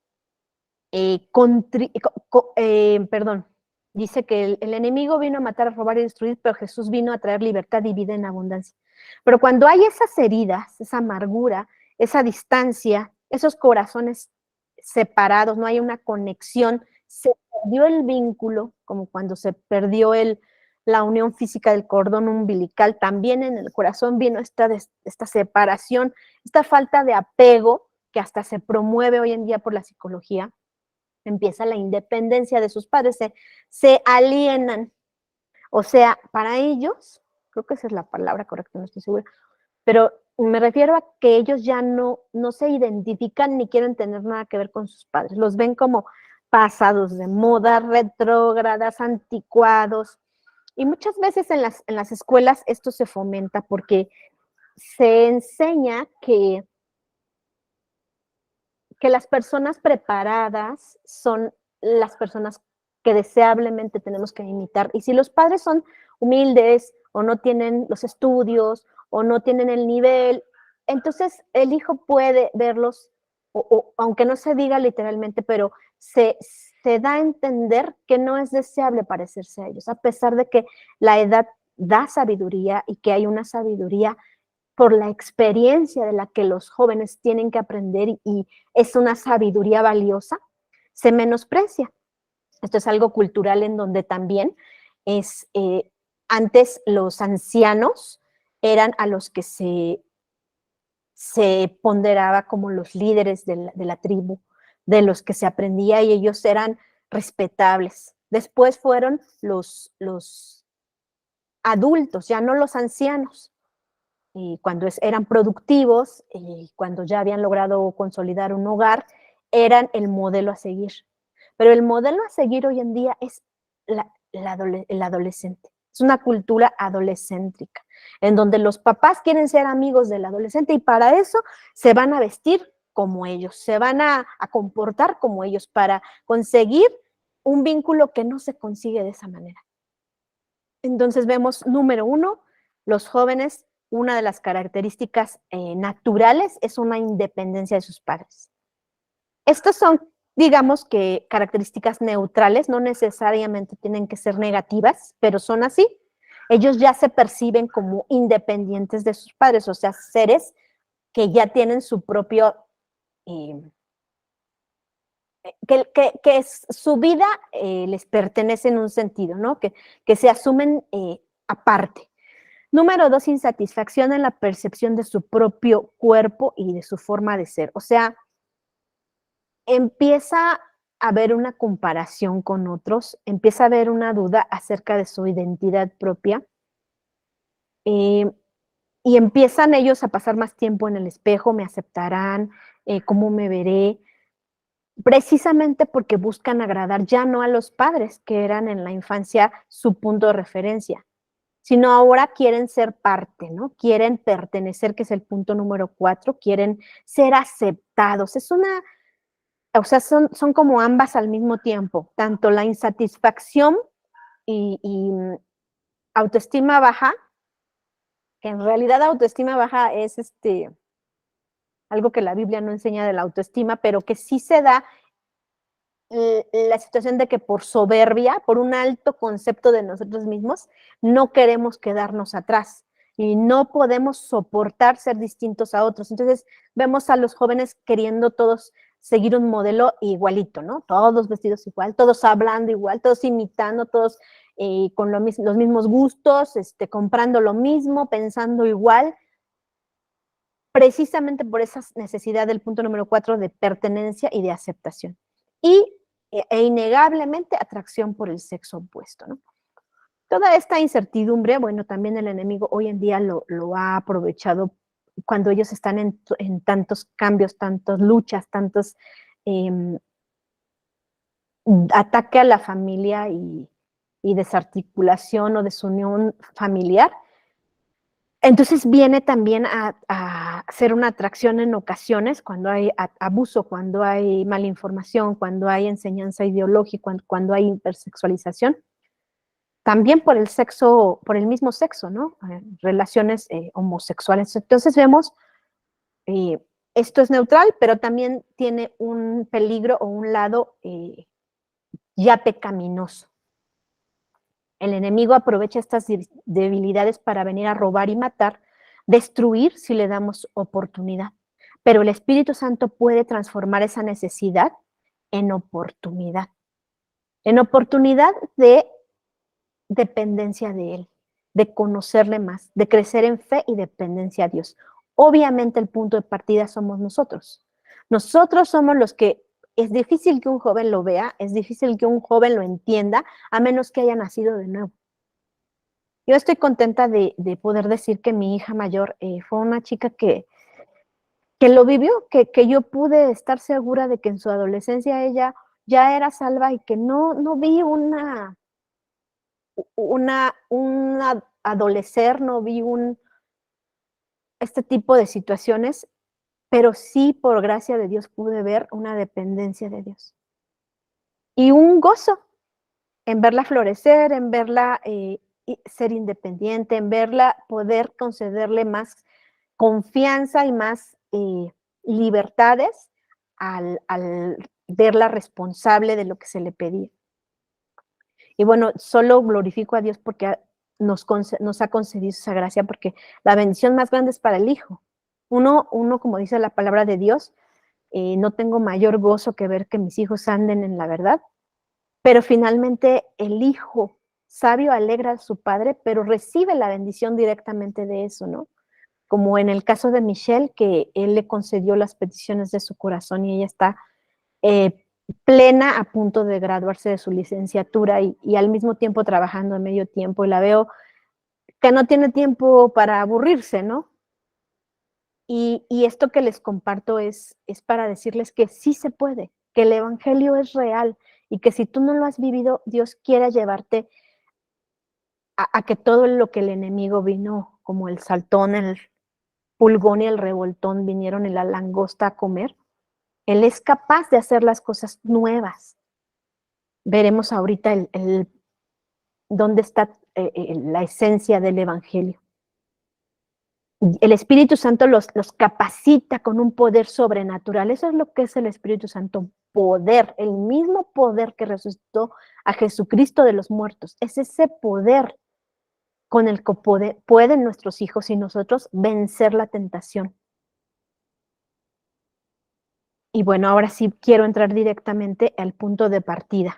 perdón, dice que el enemigo vino a matar, a robar y destruir, pero Jesús vino a traer libertad y vida en abundancia. Pero cuando hay esas heridas, esa amargura, esa distancia, esos corazones separados, no hay una conexión, se perdió el vínculo, como cuando se perdió la unión física del cordón umbilical, también en el corazón vino esta separación, esta falta de apego que hasta se promueve hoy en día por la psicología. Empieza la independencia de sus padres, se alienan. O sea, para ellos, creo que esa es la palabra correcta, no estoy segura, pero me refiero a que ellos ya no se identifican ni quieren tener nada que ver con sus padres. Los ven como pasados de moda, retrógradas, anticuados. Y muchas veces en las escuelas esto se fomenta porque se enseña que las personas preparadas son las personas que deseablemente tenemos que imitar. Y si los padres son humildes o no tienen los estudios o no tienen el nivel, entonces el hijo puede verlos, o aunque no se diga literalmente, pero se da a entender que no es deseable parecerse a ellos, a pesar de que la edad da sabiduría y que hay una sabiduría por la experiencia de la que los jóvenes tienen que aprender y es una sabiduría valiosa, se menosprecia. Esto es algo cultural en donde también es, antes los ancianos eran a los que se ponderaba como los líderes de la tribu, de los que se aprendía y ellos eran respetables. Después fueron los adultos, ya no los ancianos. Y cuando eran productivos, y cuando ya habían logrado consolidar un hogar, eran el modelo a seguir. Pero el modelo a seguir hoy en día es el adolescente. Es una cultura adolescéntrica, en donde los papás quieren ser amigos del adolescente y para eso se van a vestir como ellos, se van a comportar como ellos para conseguir un vínculo que no se consigue de esa manera. Entonces vemos, número uno, los jóvenes, una de las características naturales es una independencia de sus padres. Estos son, digamos que, características neutrales, no necesariamente tienen que ser negativas, pero son así. Ellos ya se perciben como independientes de sus padres, o sea, seres que ya tienen su propio... que su vida les pertenece en un sentido, ¿no? Que se asumen aparte. Número dos, insatisfacción en la percepción de su propio cuerpo y de su forma de ser. O sea, empieza a haber una comparación con otros, empieza a haber una duda acerca de su identidad propia y empiezan ellos a pasar más tiempo en el espejo, me aceptarán, cómo me veré, precisamente porque buscan agradar ya no a los padres, que eran en la infancia su punto de referencia, sino ahora quieren ser parte, ¿no? Quieren pertenecer, que es el punto número 4, quieren ser aceptados. Es una, o sea, son como ambas al mismo tiempo, tanto la insatisfacción y autoestima baja, que en realidad autoestima baja es algo que la Biblia no enseña de la autoestima, pero que sí se da la situación de que por soberbia, por un alto concepto de nosotros mismos, no queremos quedarnos atrás y no podemos soportar ser distintos a otros. Entonces vemos a los jóvenes queriendo todos seguir un modelo igualito, ¿no? Todos vestidos igual, todos hablando igual, todos imitando, todos con los mismos gustos, comprando lo mismo, pensando igual, precisamente por esa necesidad del punto número 4 de pertenencia y de aceptación. E innegablemente atracción por el sexo opuesto, ¿no? Toda esta incertidumbre, bueno, también el enemigo hoy en día lo ha aprovechado cuando ellos están en tantos cambios, tantas luchas, tantos ataque a la familia y desarticulación o desunión familiar. Entonces viene también a ser una atracción en ocasiones cuando hay abuso, cuando hay mala información, cuando hay enseñanza ideológica, cuando hay hipersexualización. También por el sexo, por el mismo sexo, ¿no? Relaciones homosexuales. Entonces vemos esto es neutral, pero también tiene un peligro o un lado ya pecaminoso. El enemigo aprovecha estas debilidades para venir a robar y matar, destruir si le damos oportunidad. Pero el Espíritu Santo puede transformar esa necesidad en oportunidad de dependencia de Él, de conocerle más, de crecer en fe y dependencia a Dios. Obviamente el punto de partida somos nosotros. Nosotros somos los que es difícil que un joven lo vea, es difícil que un joven lo entienda, a menos que haya nacido de nuevo. Yo estoy contenta de poder decir que mi hija mayor fue una chica que lo vivió, que yo pude estar segura de que en su adolescencia ella ya era salva y que no vi una adolecer, no vi este tipo de situaciones, pero sí, por gracia de Dios, pude ver una dependencia de Dios. Y un gozo en verla florecer, en verla ser independiente, en verla poder concederle más confianza y más libertades al verla responsable de lo que se le pedía. Y bueno, solo glorifico a Dios porque nos ha concedido esa gracia, porque la bendición más grande es para el Hijo. Uno como dice la palabra de Dios, no tengo mayor gozo que ver que mis hijos anden en la verdad, pero finalmente el hijo sabio alegra a su padre, pero recibe la bendición directamente de eso, ¿no? Como en el caso de Michelle, que él le concedió las peticiones de su corazón y ella está plena a punto de graduarse de su licenciatura y al mismo tiempo trabajando a medio tiempo, y la veo que no tiene tiempo para aburrirse, ¿no? Y esto que les comparto es para decirles que sí se puede, que el evangelio es real y que si tú no lo has vivido, Dios quiere llevarte a que todo lo que el enemigo vino, como el saltón, el pulgón y el revoltón vinieron y la langosta a comer, Él es capaz de hacer las cosas nuevas. Veremos ahorita dónde está la esencia del evangelio. El Espíritu Santo los capacita con un poder sobrenatural. Eso es lo que es el Espíritu Santo, poder, el mismo poder que resucitó a Jesucristo de los muertos. Es ese poder con el que pueden nuestros hijos y nosotros vencer la tentación. Y bueno, ahora sí quiero entrar directamente al punto de partida.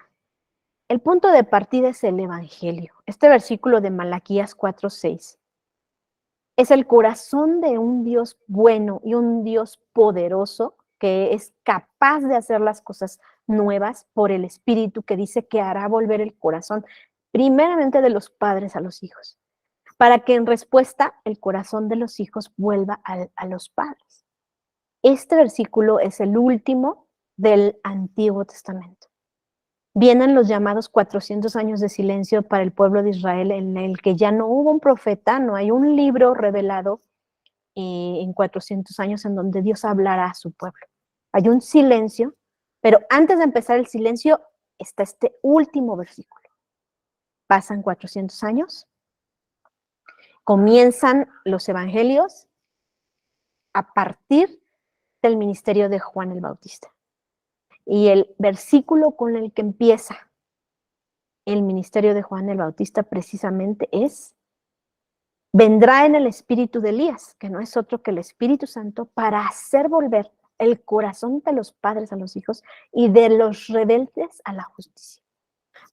El punto de partida es el Evangelio. Este versículo de Malaquías 4:6 es el corazón de un Dios bueno y un Dios poderoso que es capaz de hacer las cosas nuevas por el Espíritu, que dice que hará volver el corazón primeramente de los padres a los hijos, para que en respuesta el corazón de los hijos vuelva a los padres. Este versículo es el último del Antiguo Testamento. Vienen los llamados 400 años de silencio para el pueblo de Israel, en el que ya no hubo un profeta, no hay un libro revelado en 400 años en donde Dios hablará a su pueblo. Hay un silencio, pero antes de empezar el silencio está este último versículo. Pasan 400 años, comienzan los evangelios a partir del ministerio de Juan el Bautista. Y el versículo con el que empieza el ministerio de Juan el Bautista precisamente es: vendrá en el espíritu de Elías, que no es otro que el Espíritu Santo, para hacer volver el corazón de los padres a los hijos y de los rebeldes a la justicia,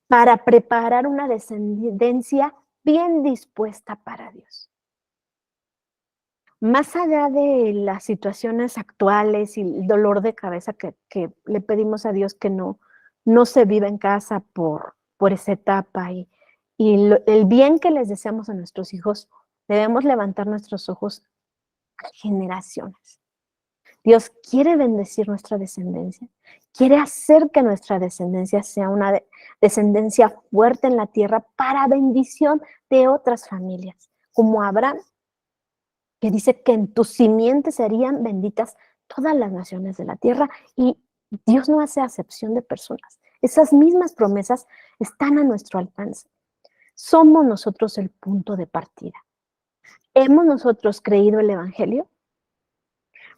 para preparar una descendencia bien dispuesta para Dios. Más allá de las situaciones actuales y el dolor de cabeza que le pedimos a Dios que no se viva en casa por esa etapa y el bien que les deseamos a nuestros hijos, debemos levantar nuestros ojos a generaciones. Dios quiere bendecir nuestra descendencia, quiere hacer que nuestra descendencia sea una descendencia fuerte en la tierra para bendición de otras familias, como Abraham, que dice que en tus simientes serían benditas todas las naciones de la tierra, y Dios no hace acepción de personas. Esas mismas promesas están a nuestro alcance. Somos nosotros el punto de partida. ¿Hemos nosotros creído el Evangelio?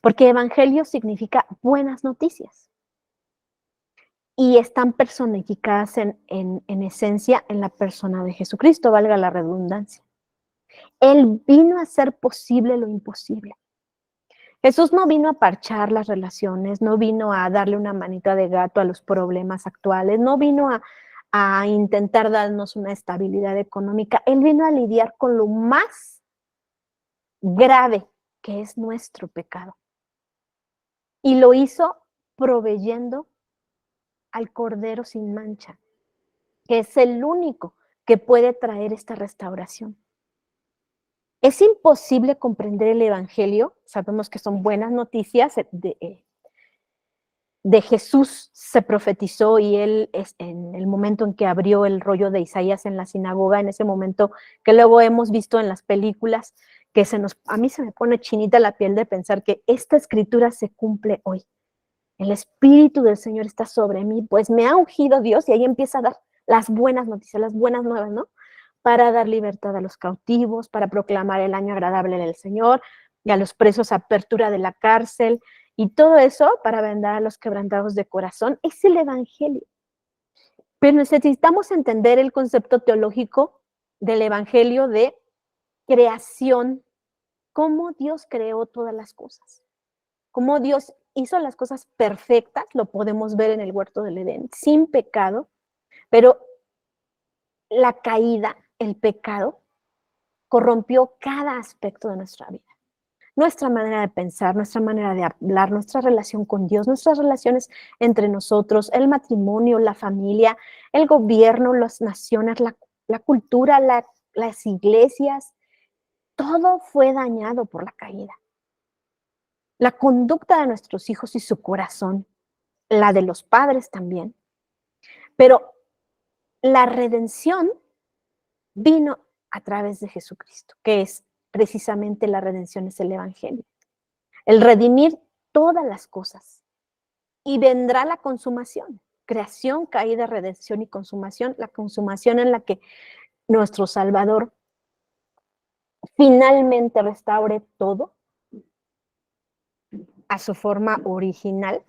porque evangelio significa buenas noticias y están personificadas en esencia en la persona de Jesucristo, valga la redundancia. Él vino a hacer posible lo imposible. Jesús no vino a parchar las relaciones, no vino a darle una manita de gato a los problemas actuales, no vino a intentar darnos una estabilidad económica. Él vino a lidiar con lo más grave, que es nuestro pecado. Y lo hizo proveyendo al Cordero sin mancha, que es el único que puede traer esta restauración. Es imposible comprender el Evangelio, sabemos que son buenas noticias, de Jesús se profetizó y él en el momento en que abrió el rollo de Isaías en la sinagoga, en ese momento que luego hemos visto en las películas, que a mí se me pone chinita la piel de pensar que esta escritura se cumple hoy. El Espíritu del Señor está sobre mí, pues me ha ungido Dios, y ahí empieza a dar las buenas noticias, las buenas nuevas, ¿no? Para dar libertad a los cautivos, para proclamar el año agradable del Señor, y a los presos apertura de la cárcel, y todo eso para vendar a los quebrantados de corazón. Es el Evangelio. Pero necesitamos entender el concepto teológico del Evangelio de creación, cómo Dios creó todas las cosas, cómo Dios hizo las cosas perfectas, lo podemos ver en el huerto del Edén, sin pecado, pero la caída, el pecado, corrompió cada aspecto de nuestra vida. Nuestra manera de pensar, nuestra manera de hablar, nuestra relación con Dios, nuestras relaciones entre nosotros, el matrimonio, la familia, el gobierno, las naciones, la cultura, las iglesias, todo fue dañado por la caída. La conducta de nuestros hijos y su corazón, la de los padres también. Pero la redención vino a través de Jesucristo, que es precisamente la redención, es el Evangelio. El redimir todas las cosas. Y vendrá la consumación. Creación, caída, redención y consumación. La consumación en la que nuestro Salvador finalmente restaure todo a su forma original.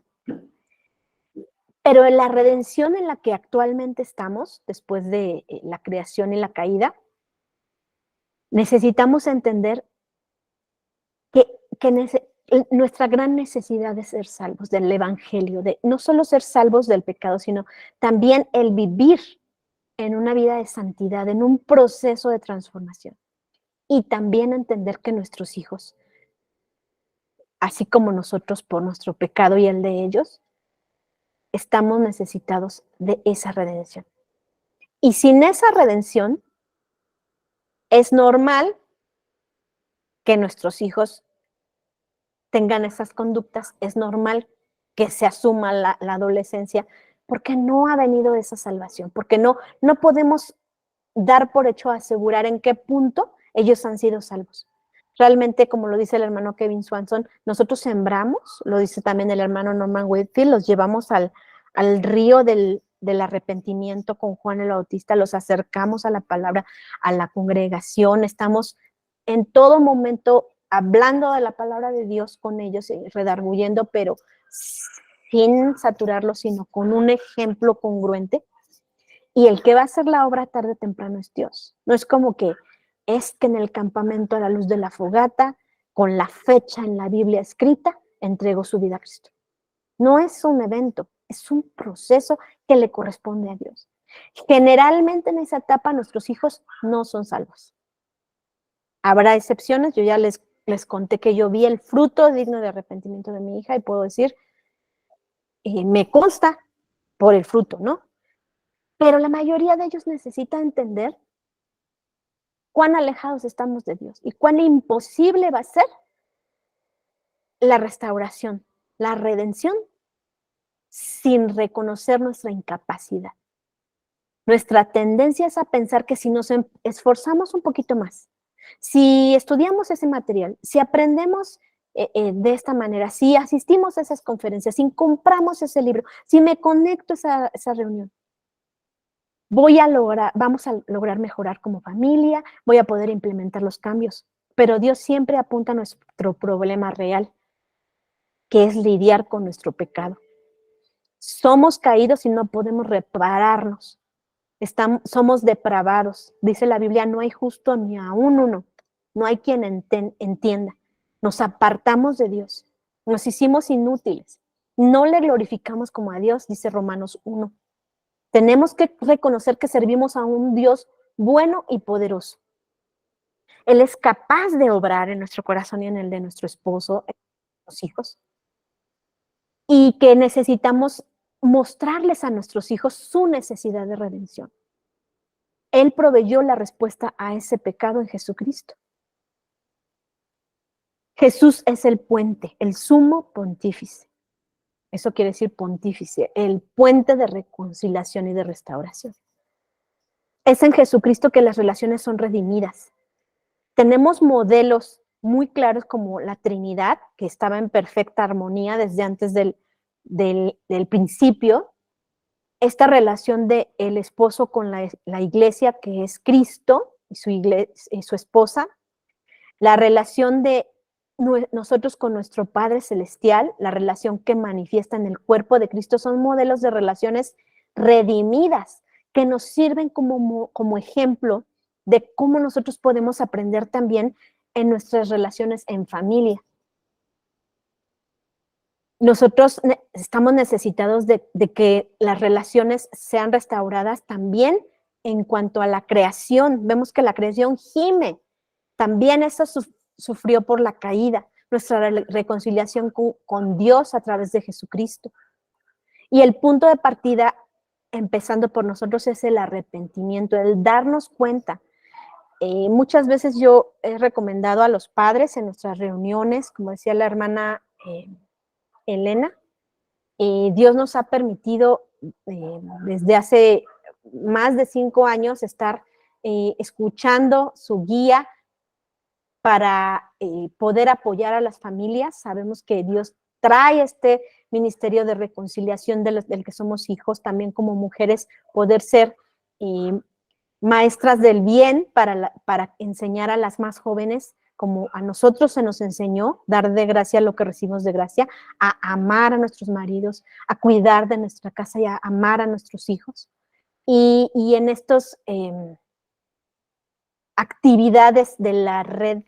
Pero en la redención en la que actualmente estamos, después de la creación y la caída, necesitamos entender que nuestra gran necesidad de ser salvos del Evangelio, de no solo ser salvos del pecado, sino también el vivir en una vida de santidad, en un proceso de transformación. Y también entender que nuestros hijos, así como nosotros por nuestro pecado y el de ellos, estamos necesitados de esa redención. Y sin esa redención, es normal que nuestros hijos tengan esas conductas, es normal que se asuma la adolescencia, porque no ha venido esa salvación, porque no podemos dar por hecho, asegurar en qué punto ellos han sido salvos. Realmente, como lo dice el hermano Kevin Swanson, nosotros sembramos, lo dice también el hermano Norman Whitfield, los llevamos al río del arrepentimiento con Juan el Bautista, los acercamos a la palabra, a la congregación, estamos en todo momento hablando de la palabra de Dios con ellos, redarguyendo, pero sin saturarlos, sino con un ejemplo congruente. Y el que va a hacer la obra tarde o temprano es Dios. No es como que en el campamento a la luz de la fogata, con la fecha en la Biblia escrita, entregó su vida a Cristo. No es un evento, es un proceso que le corresponde a Dios. Generalmente en esa etapa nuestros hijos no son salvos. Habrá excepciones, yo ya les conté que yo vi el fruto digno de arrepentimiento de mi hija y puedo decir, me consta por el fruto, ¿no? Pero la mayoría de ellos necesita entender cuán alejados estamos de Dios y cuán imposible va a ser la restauración, la redención, sin reconocer nuestra incapacidad. Nuestra tendencia es a pensar que si nos esforzamos un poquito más, si estudiamos ese material, si aprendemos de esta manera, si asistimos a esas conferencias, si compramos ese libro, si me conecto a esa reunión, vamos a lograr mejorar como familia, voy a poder implementar los cambios. Pero Dios siempre apunta a nuestro problema real. que es lidiar con nuestro pecado. Somos caídos y no podemos repararnos. Somos depravados. Dice la Biblia, no hay justo ni aún uno. No hay quien entienda. Nos apartamos de Dios. Nos hicimos inútiles. No le glorificamos como a Dios, dice Romanos 1. Tenemos que reconocer que servimos a un Dios bueno y poderoso. Él es capaz de obrar en nuestro corazón y en el de nuestro esposo, en nuestros hijos. Y que necesitamos mostrarles a nuestros hijos su necesidad de redención. Él proveyó la respuesta a ese pecado en Jesucristo. Jesús es el puente, el sumo pontífice. Eso quiere decir pontífice, el puente de reconciliación y de restauración. Es en Jesucristo que las relaciones son redimidas. Tenemos modelos muy claros como la Trinidad, que estaba en perfecta armonía desde antes del principio. Esta relación de el esposo con la iglesia, que es Cristo y su esposa. La relación de nosotros con nuestro Padre Celestial, la relación que manifiesta en el cuerpo de Cristo, son modelos de relaciones redimidas que nos sirven como ejemplo de cómo nosotros podemos aprender también en nuestras relaciones en familia. Nosotros estamos necesitados de que las relaciones sean restauradas también en cuanto a la creación. Vemos que la creación gime. También eso sufrió por la caída, nuestra reconciliación con Dios a través de Jesucristo. Y el punto de partida, empezando por nosotros, es el arrepentimiento, el darnos cuenta. Muchas veces yo he recomendado a los padres en nuestras reuniones, como decía la hermana Elena, Dios nos ha permitido desde hace más de 5 años estar escuchando su guía para poder apoyar a las familias. Sabemos que Dios trae este ministerio de reconciliación del que somos hijos, también como mujeres poder ser maestras del bien para enseñar a las más jóvenes, como a nosotros se nos enseñó, dar de gracia lo que recibimos de gracia, a amar a nuestros maridos, a cuidar de nuestra casa y a amar a nuestros hijos. Y en estos actividades de la red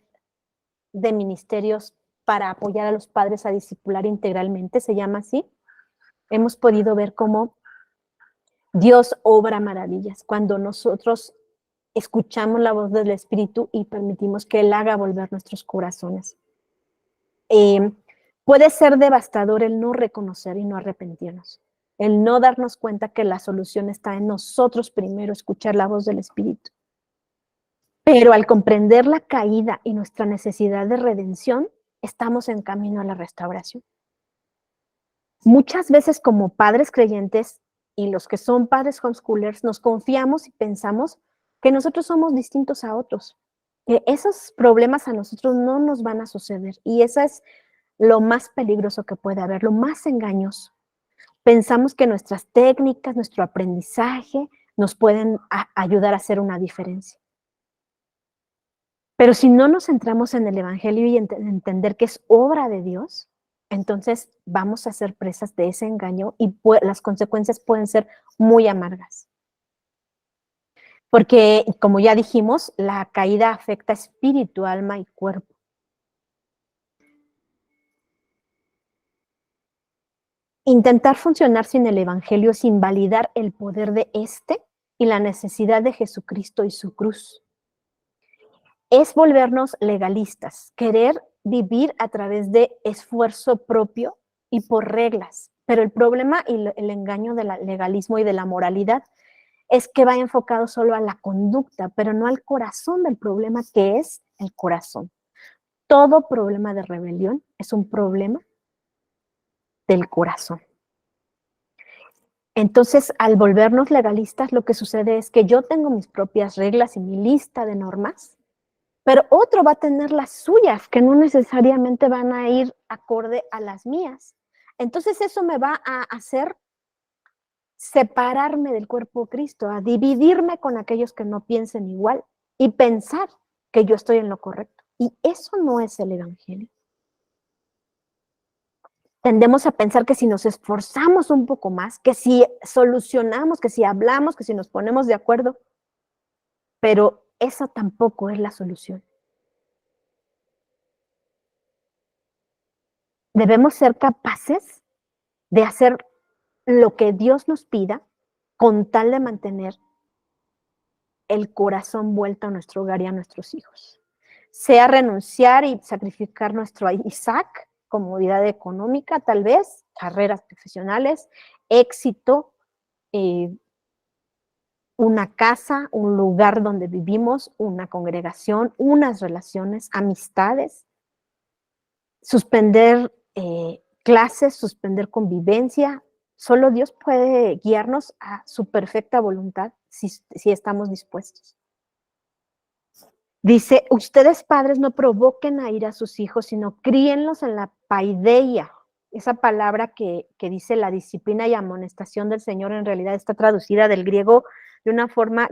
de ministerios para apoyar a los padres a discipular integralmente, se llama así, hemos podido ver cómo Dios obra maravillas cuando nosotros escuchamos la voz del Espíritu y permitimos que Él haga volver nuestros corazones. Puede ser devastador el no reconocer y no arrepentirnos, el no darnos cuenta que la solución está en nosotros primero, escuchar la voz del Espíritu. Pero al comprender la caída y nuestra necesidad de redención, estamos en camino a la restauración. Muchas veces como padres creyentes y los que son padres homeschoolers, nos confiamos y pensamos que nosotros somos distintos a otros, que esos problemas a nosotros no nos van a suceder. Y eso es lo más peligroso que puede haber, lo más engañoso. Pensamos que nuestras técnicas, nuestro aprendizaje nos pueden ayudar a hacer una diferencia. Pero si no nos centramos en el Evangelio y en entender que es obra de Dios, entonces vamos a ser presas de ese engaño y las consecuencias pueden ser muy amargas. Porque, como ya dijimos, la caída afecta espíritu, alma y cuerpo. Intentar funcionar sin el Evangelio es invalidar el poder de éste y la necesidad de Jesucristo y su cruz. Es volvernos legalistas, querer vivir a través de esfuerzo propio y por reglas. Pero el problema y el engaño del legalismo y de la moralidad es que va enfocado solo a la conducta, pero no al corazón del problema, que es el corazón. Todo problema de rebelión es un problema del corazón. Entonces, al volvernos legalistas, lo que sucede es que yo tengo mis propias reglas y mi lista de normas, pero otro va a tener las suyas, que no necesariamente van a ir acorde a las mías. Entonces, eso me va a hacer separarme del cuerpo de Cristo, a dividirme con aquellos que no piensen igual y pensar que yo estoy en lo correcto. Y eso no es el Evangelio. tendemos a pensar que si nos esforzamos un poco más, que si solucionamos, que si hablamos, que si nos ponemos de acuerdo, pero eso tampoco es la solución. Debemos ser capaces de hacer lo que Dios nos pida con tal de mantener el corazón vuelto a nuestro hogar y a nuestros hijos. Sea renunciar y sacrificar nuestro Isaac, comodidad económica tal vez, carreras profesionales, éxito, una casa, un lugar donde vivimos, una congregación, unas relaciones, amistades, suspender clases, suspender convivencia. Solo Dios puede guiarnos a su perfecta voluntad si estamos dispuestos. Dice, ustedes padres no provoquen a ir a sus hijos, sino críenlos en la paideia. Esa palabra que dice la disciplina y amonestación del Señor en realidad está traducida del griego de una forma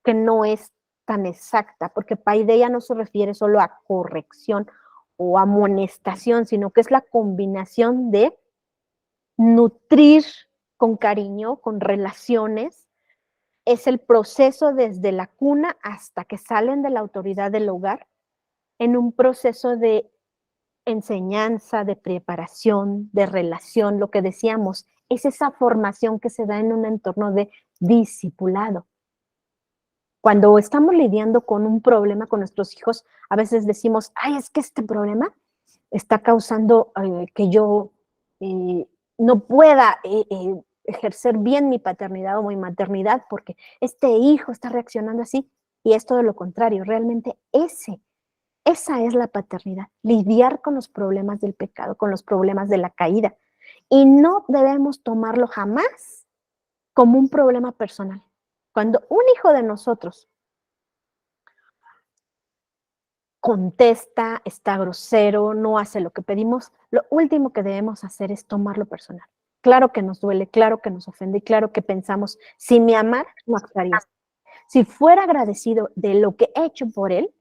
que no es tan exacta, porque paideia no se refiere solo a corrección o amonestación, sino que es la combinación de nutrir con cariño, con relaciones. Es el proceso desde la cuna hasta que salen de la autoridad del hogar, en un proceso de enseñanza, de preparación, de relación, lo que decíamos, es esa formación que se da en un entorno de discipulado. Cuando estamos lidiando con un problema con nuestros hijos, a veces decimos, ay, es que este problema está causando que yo no pueda ejercer bien mi paternidad o mi maternidad porque este hijo está reaccionando así, y es todo lo contrario. Realmente esa es la paternidad, lidiar con los problemas del pecado, con los problemas de la caída. Y no debemos tomarlo jamás como un problema personal. Cuando un hijo de nosotros contesta, está grosero, no hace lo que pedimos, lo último que debemos hacer es tomarlo personal. Claro que nos duele, claro que nos ofende, y claro que pensamos, si me amara, no actuaría así. Si fuera agradecido de lo que he hecho por él,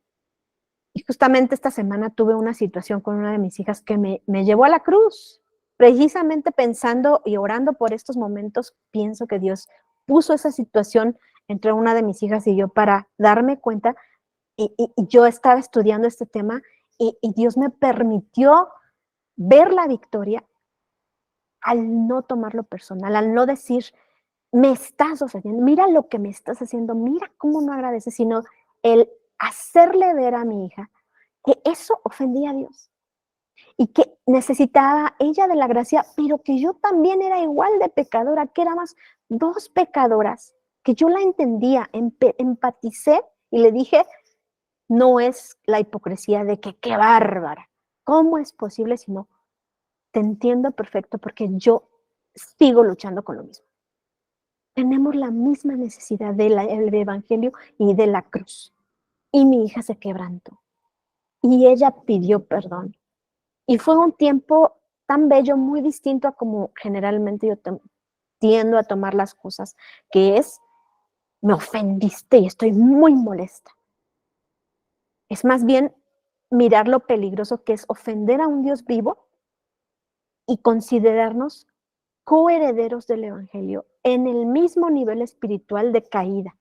y justamente esta semana tuve una situación con una de mis hijas que me llevó a la cruz. Precisamente pensando y orando por estos momentos, pienso que Dios puso esa situación entre una de mis hijas y yo para darme cuenta. Y yo estaba estudiando este tema y Dios me permitió ver la victoria al no tomarlo personal, al no decir, me estás ofendiendo, mira lo que me estás haciendo, mira cómo no agradeces, sino el hacerle ver a mi hija que eso ofendía a Dios y que necesitaba ella de la gracia, pero que yo también era igual de pecadora, que éramos dos pecadoras, que yo la entendía, empaticé y le dije, no es la hipocresía de que qué bárbara. ¿Cómo es posible si no? Te entiendo perfecto porque yo sigo luchando con lo mismo. Tenemos la misma necesidad del evangelio y de la cruz. Y mi hija se quebrantó. Y ella pidió perdón. Y fue un tiempo tan bello, muy distinto a como generalmente yo tiendo a tomar las cosas, que es, me ofendiste y estoy muy molesta. Es más bien mirar lo peligroso que es ofender a un Dios vivo y considerarnos coherederos del Evangelio en el mismo nivel espiritual de caída.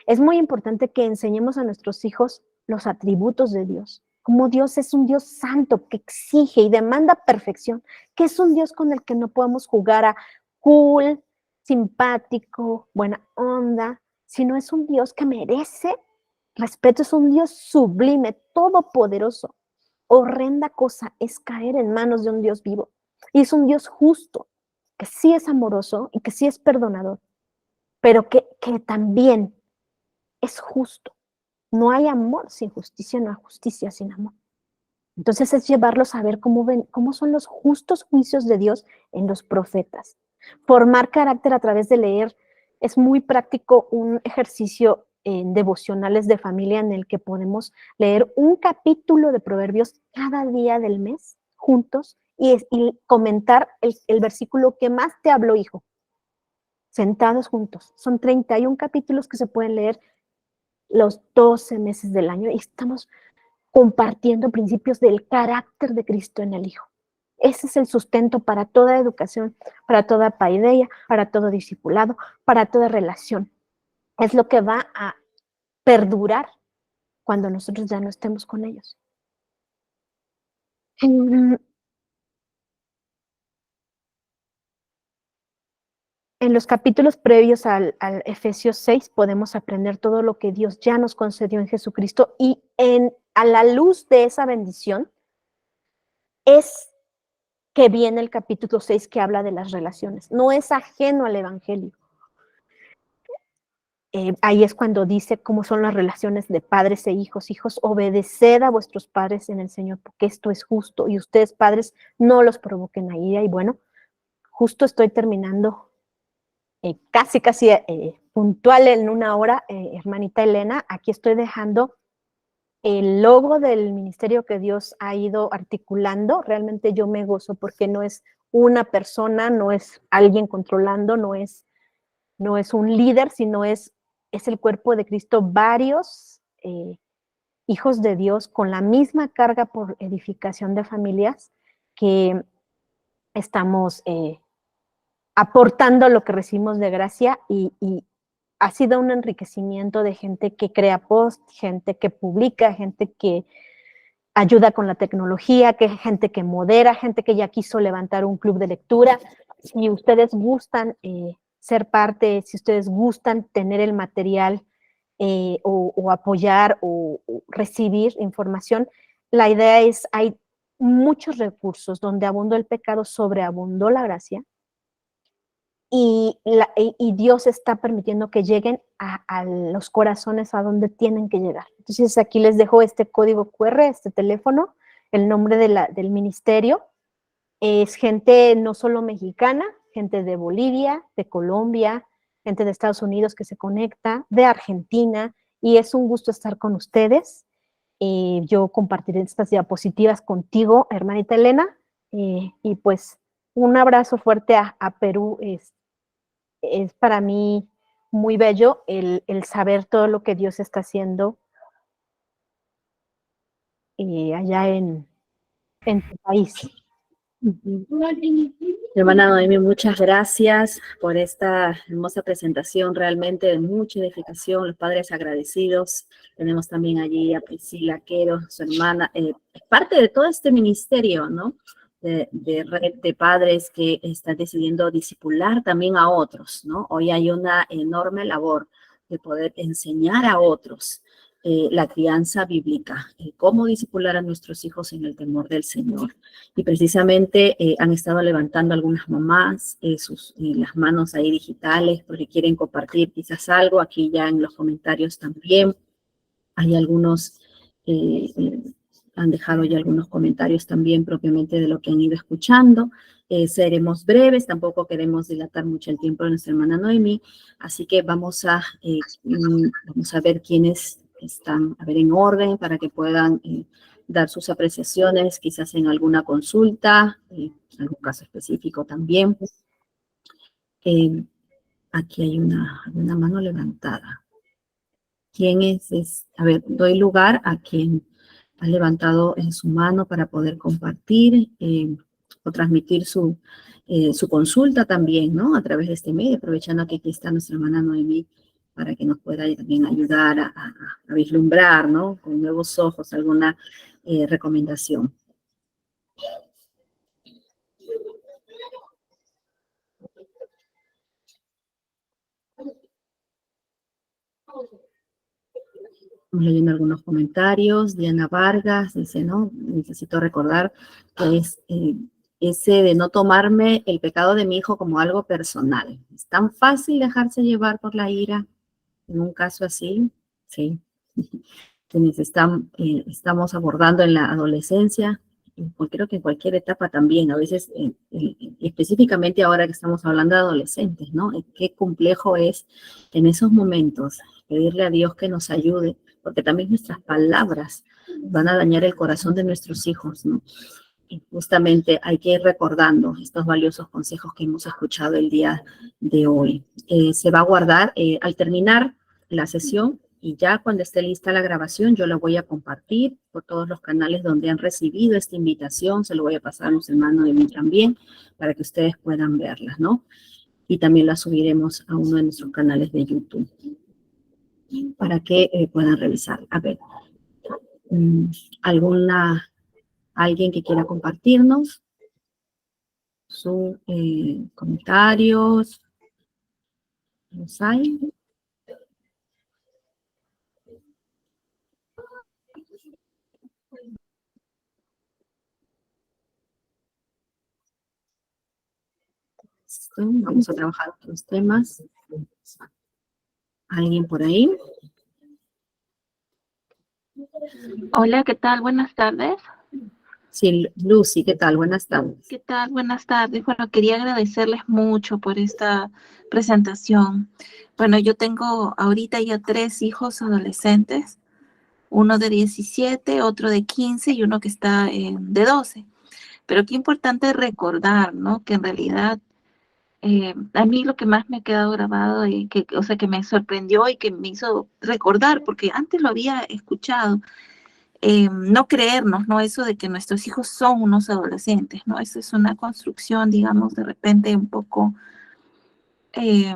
Es muy importante que enseñemos a nuestros hijos los atributos de Dios, como Dios es un Dios santo que exige y demanda perfección, que es un Dios con el que no podemos jugar a cool, simpático, buena onda, sino es un Dios que merece respeto, es un Dios sublime, todopoderoso. Horrenda cosa es caer en manos de un Dios vivo. Y es un Dios justo, que sí es amoroso y que sí es perdonador, pero que también es justo. No hay amor sin justicia, no hay justicia sin amor. Entonces es llevarlos a ver cómo son los justos juicios de Dios en los profetas. Formar carácter a través de leer es muy práctico, un ejercicio en devocionales de familia en el que podemos leer un capítulo de Proverbios cada día del mes juntos y comentar el versículo que más te habló, hijo, sentados juntos. Son 31 capítulos que se pueden leer los 12 meses del año y estamos compartiendo principios del carácter de Cristo en el Hijo. Ese es el sustento para toda educación, para toda paideia, para todo discipulado, para toda relación. Es lo que va a perdurar cuando nosotros ya no estemos con ellos. En los capítulos previos al Efesios 6 podemos aprender todo lo que Dios ya nos concedió en Jesucristo, y a la luz de esa bendición es que viene el capítulo 6 que habla de las relaciones. No es ajeno al Evangelio. Ahí es cuando dice cómo son las relaciones de padres e hijos. Hijos, obedeced a vuestros padres en el Señor, porque esto es justo, y ustedes, padres, no los provoquen a ira. Y bueno, justo estoy terminando casi puntual en una hora, hermanita Elena. Aquí estoy dejando el logo del ministerio que Dios ha ido articulando. Realmente yo me gozo porque no es una persona, no es alguien controlando, no es un líder, sino es el cuerpo de Cristo, varios hijos de Dios con la misma carga por edificación de familias, que estamos aportando lo que recibimos de gracia, y ha sido un enriquecimiento de gente que crea post, gente que publica, gente que ayuda con la tecnología, gente que modera, gente que ya quiso levantar un club de lectura. Si ustedes gustan ser parte, si ustedes gustan tener el material o apoyar o recibir información, la idea es, hay muchos recursos donde abundó el pecado, sobreabundó la gracia, y Dios está permitiendo que lleguen a los corazones a donde tienen que llegar. Entonces aquí les dejo este código QR, este teléfono, el nombre del ministerio. Es gente no solo mexicana, gente de Bolivia, de Colombia, gente de Estados Unidos que se conecta, de Argentina, y es un gusto estar con ustedes. Yo compartiré estas diapositivas contigo, hermanita Elena, y pues un abrazo fuerte a Perú. Es para mí muy bello el saber todo lo que Dios está haciendo allá en tu país. Hermana Noemi, muchas gracias por esta hermosa presentación, realmente de mucha edificación, los padres agradecidos. Tenemos también allí a Priscila Quero, su hermana, es parte de todo este ministerio, ¿no? De red de padres que están decidiendo discipular también a otros, ¿no? Hoy hay una enorme labor de poder enseñar a otros la crianza bíblica, cómo discipular a nuestros hijos en el temor del Señor. Y precisamente han estado levantando algunas mamás las manos ahí digitales porque quieren compartir quizás algo. Aquí ya en los comentarios también hay algunos, han dejado ya algunos comentarios también propiamente de lo que han ido escuchando. Seremos breves, tampoco queremos dilatar mucho el tiempo de nuestra hermana Noemi, así que vamos a ver quiénes están, a ver, en orden para que puedan dar sus apreciaciones, quizás en alguna consulta, en algún caso específico también. Aquí hay una mano levantada. ¿Quién es? A ver, doy lugar a quien ha levantado su mano para poder compartir o transmitir su consulta también, ¿no? A través de este medio, aprovechando que aquí está nuestra hermana Noemí, para que nos pueda también ayudar a vislumbrar, ¿no? Con nuevos ojos alguna recomendación. Estamos leyendo algunos comentarios. Diana Vargas dice, no, necesito recordar que es ese de no tomarme el pecado de mi hijo como algo personal. ¿Es tan fácil dejarse llevar por la ira en un caso así? Sí. Quienes estamos abordando en la adolescencia, creo que en cualquier etapa también, a veces, específicamente ahora que estamos hablando de adolescentes, ¿no? Qué complejo es en esos momentos pedirle a Dios que nos ayude, porque también nuestras palabras van a dañar el corazón de nuestros hijos, ¿no? Y justamente hay que ir recordando estos valiosos consejos que hemos escuchado el día de hoy. Se va a guardar al terminar la sesión. Y ya cuando esté lista la grabación, yo la voy a compartir por todos los canales donde han recibido esta invitación. Se lo voy a pasar a los hermanos de mí también para que ustedes puedan verlas, ¿no? Y también la subiremos a uno de nuestros canales de YouTube para que puedan revisar. A ver, ¿alguien que quiera compartirnos sus comentarios? ¿Los hay? Vamos a trabajar otros temas. ¿Alguien por ahí? Hola, ¿qué tal? Buenas tardes. Sí, Lucy, ¿qué tal? Buenas tardes. ¿Qué tal? Buenas tardes. Bueno, quería agradecerles mucho por esta presentación. Bueno, yo tengo ahorita ya 3 hijos adolescentes, uno de 17, otro de 15 y uno que está de 12. Pero qué importante recordar, ¿no? Que en realidad a mí lo que más me ha quedado grabado y que, o sea, que me sorprendió y que me hizo recordar, porque antes lo había escuchado, no creernos, ¿no? Eso de que nuestros hijos son unos adolescentes, ¿no? Eso es una construcción, digamos, de repente un poco eh,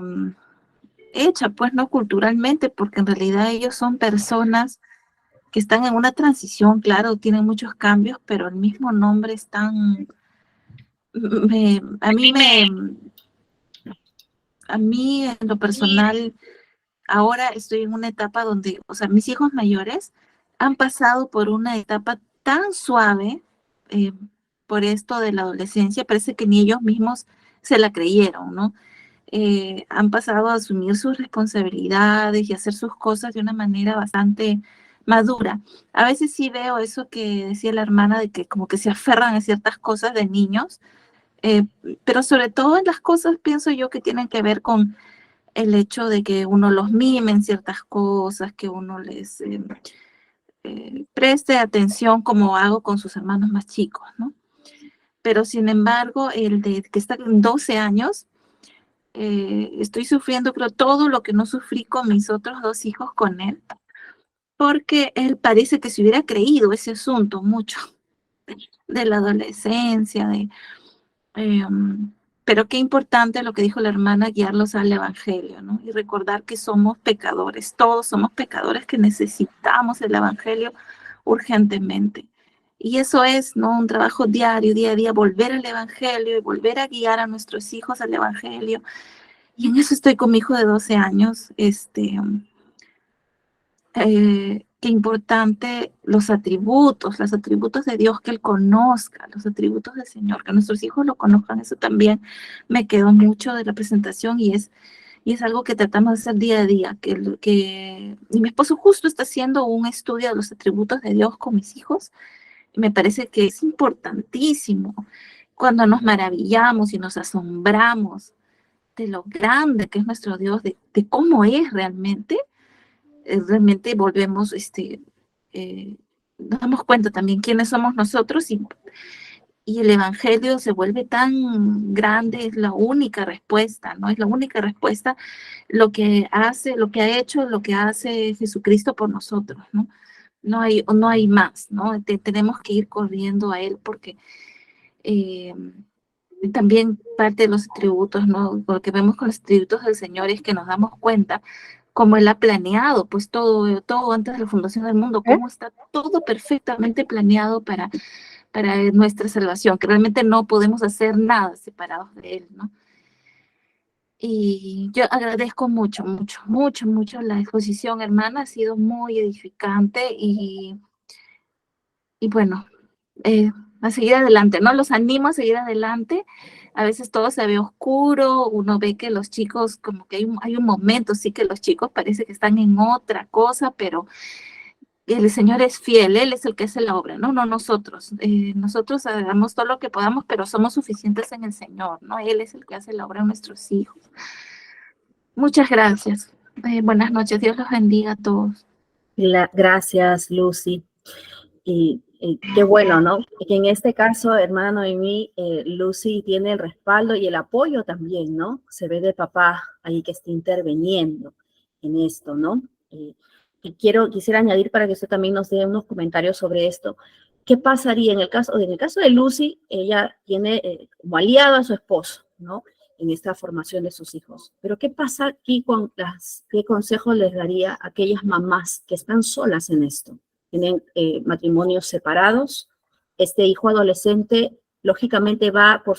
hecha, pues, ¿no? Culturalmente, porque en realidad ellos son personas que están en una transición, claro, tienen muchos cambios, pero el mismo nombre es tan... a mí en lo personal, ahora estoy en una etapa donde, o sea, mis hijos mayores han pasado por una etapa tan suave eh, por esto de la adolescencia, parece que ni ellos mismos se la creyeron, ¿no? Han pasado a asumir sus responsabilidades y hacer sus cosas de una manera bastante madura. A veces sí veo eso que decía la hermana de que como que se aferran a ciertas cosas de niños, eh, pero sobre todo en las cosas pienso yo que tienen que ver con el hecho de que uno los mime en ciertas cosas, que uno les preste atención como hago con sus hermanos más chicos, ¿no? Pero sin embargo, el de que está en 12 años, estoy sufriendo, creo, todo lo que no sufrí con mis otros 2 hijos con él, porque él parece que se hubiera creído ese asunto mucho de la adolescencia, pero qué importante lo que dijo la hermana, guiarlos al Evangelio, ¿no? Y recordar que somos pecadores, todos somos pecadores que necesitamos el Evangelio urgentemente. Y eso es, ¿no? Un trabajo diario, día a día, volver al Evangelio y volver a guiar a nuestros hijos al Evangelio. Y en eso estoy con mi hijo de 12 años, qué importante los atributos de Dios, que Él conozca, los atributos del Señor, que nuestros hijos lo conozcan. Eso también me quedó mucho de la presentación y es algo que tratamos de hacer día a día. Y mi esposo justo está haciendo un estudio de los atributos de Dios con mis hijos. Y me parece que es importantísimo cuando nos maravillamos y nos asombramos de lo grande que es nuestro Dios, de cómo es realmente volvemos, nos damos cuenta también quiénes somos nosotros y el Evangelio se vuelve tan grande, es la única respuesta, ¿no? Es la única respuesta lo que hace, lo que ha hecho, lo que hace Jesucristo por nosotros, ¿no? No hay más, ¿no? Tenemos que ir corriendo a Él porque también parte de los atributos, ¿no? Lo que vemos con los atributos del Señor es que nos damos cuenta cómo Él ha planeado, pues todo antes de la fundación del mundo, cómo está todo perfectamente planeado para nuestra salvación, que realmente no podemos hacer nada separados de Él, ¿no? Y yo agradezco mucho la exposición, hermana, ha sido muy edificante y bueno, a seguir adelante, ¿no? Los animo a seguir adelante. A veces todo se ve oscuro, uno ve que los chicos, como que hay un momento, sí que los chicos parece que están en otra cosa, pero el Señor es fiel, Él es el que hace la obra, ¿no? No nosotros. Nosotros hagamos todo lo que podamos, pero somos suficientes en el Señor, ¿no? Él es el que hace la obra en nuestros hijos. Muchas gracias. Buenas noches, Dios los bendiga a todos. Gracias, Lucy. Y qué bueno, ¿no? Que en este caso, hermana Noemí, Lucy tiene el respaldo y el apoyo también, ¿no? Se ve de papá ahí que está interviniendo en esto, ¿no? quisiera añadir para que usted también nos dé unos comentarios sobre esto. ¿Qué pasaría en el caso de Lucy? Ella tiene como aliado a su esposo, ¿no? En esta formación de sus hijos. Pero ¿qué pasa aquí qué consejos les daría a aquellas mamás que están solas en esto? Tienen matrimonios separados. Este hijo adolescente, lógicamente, va por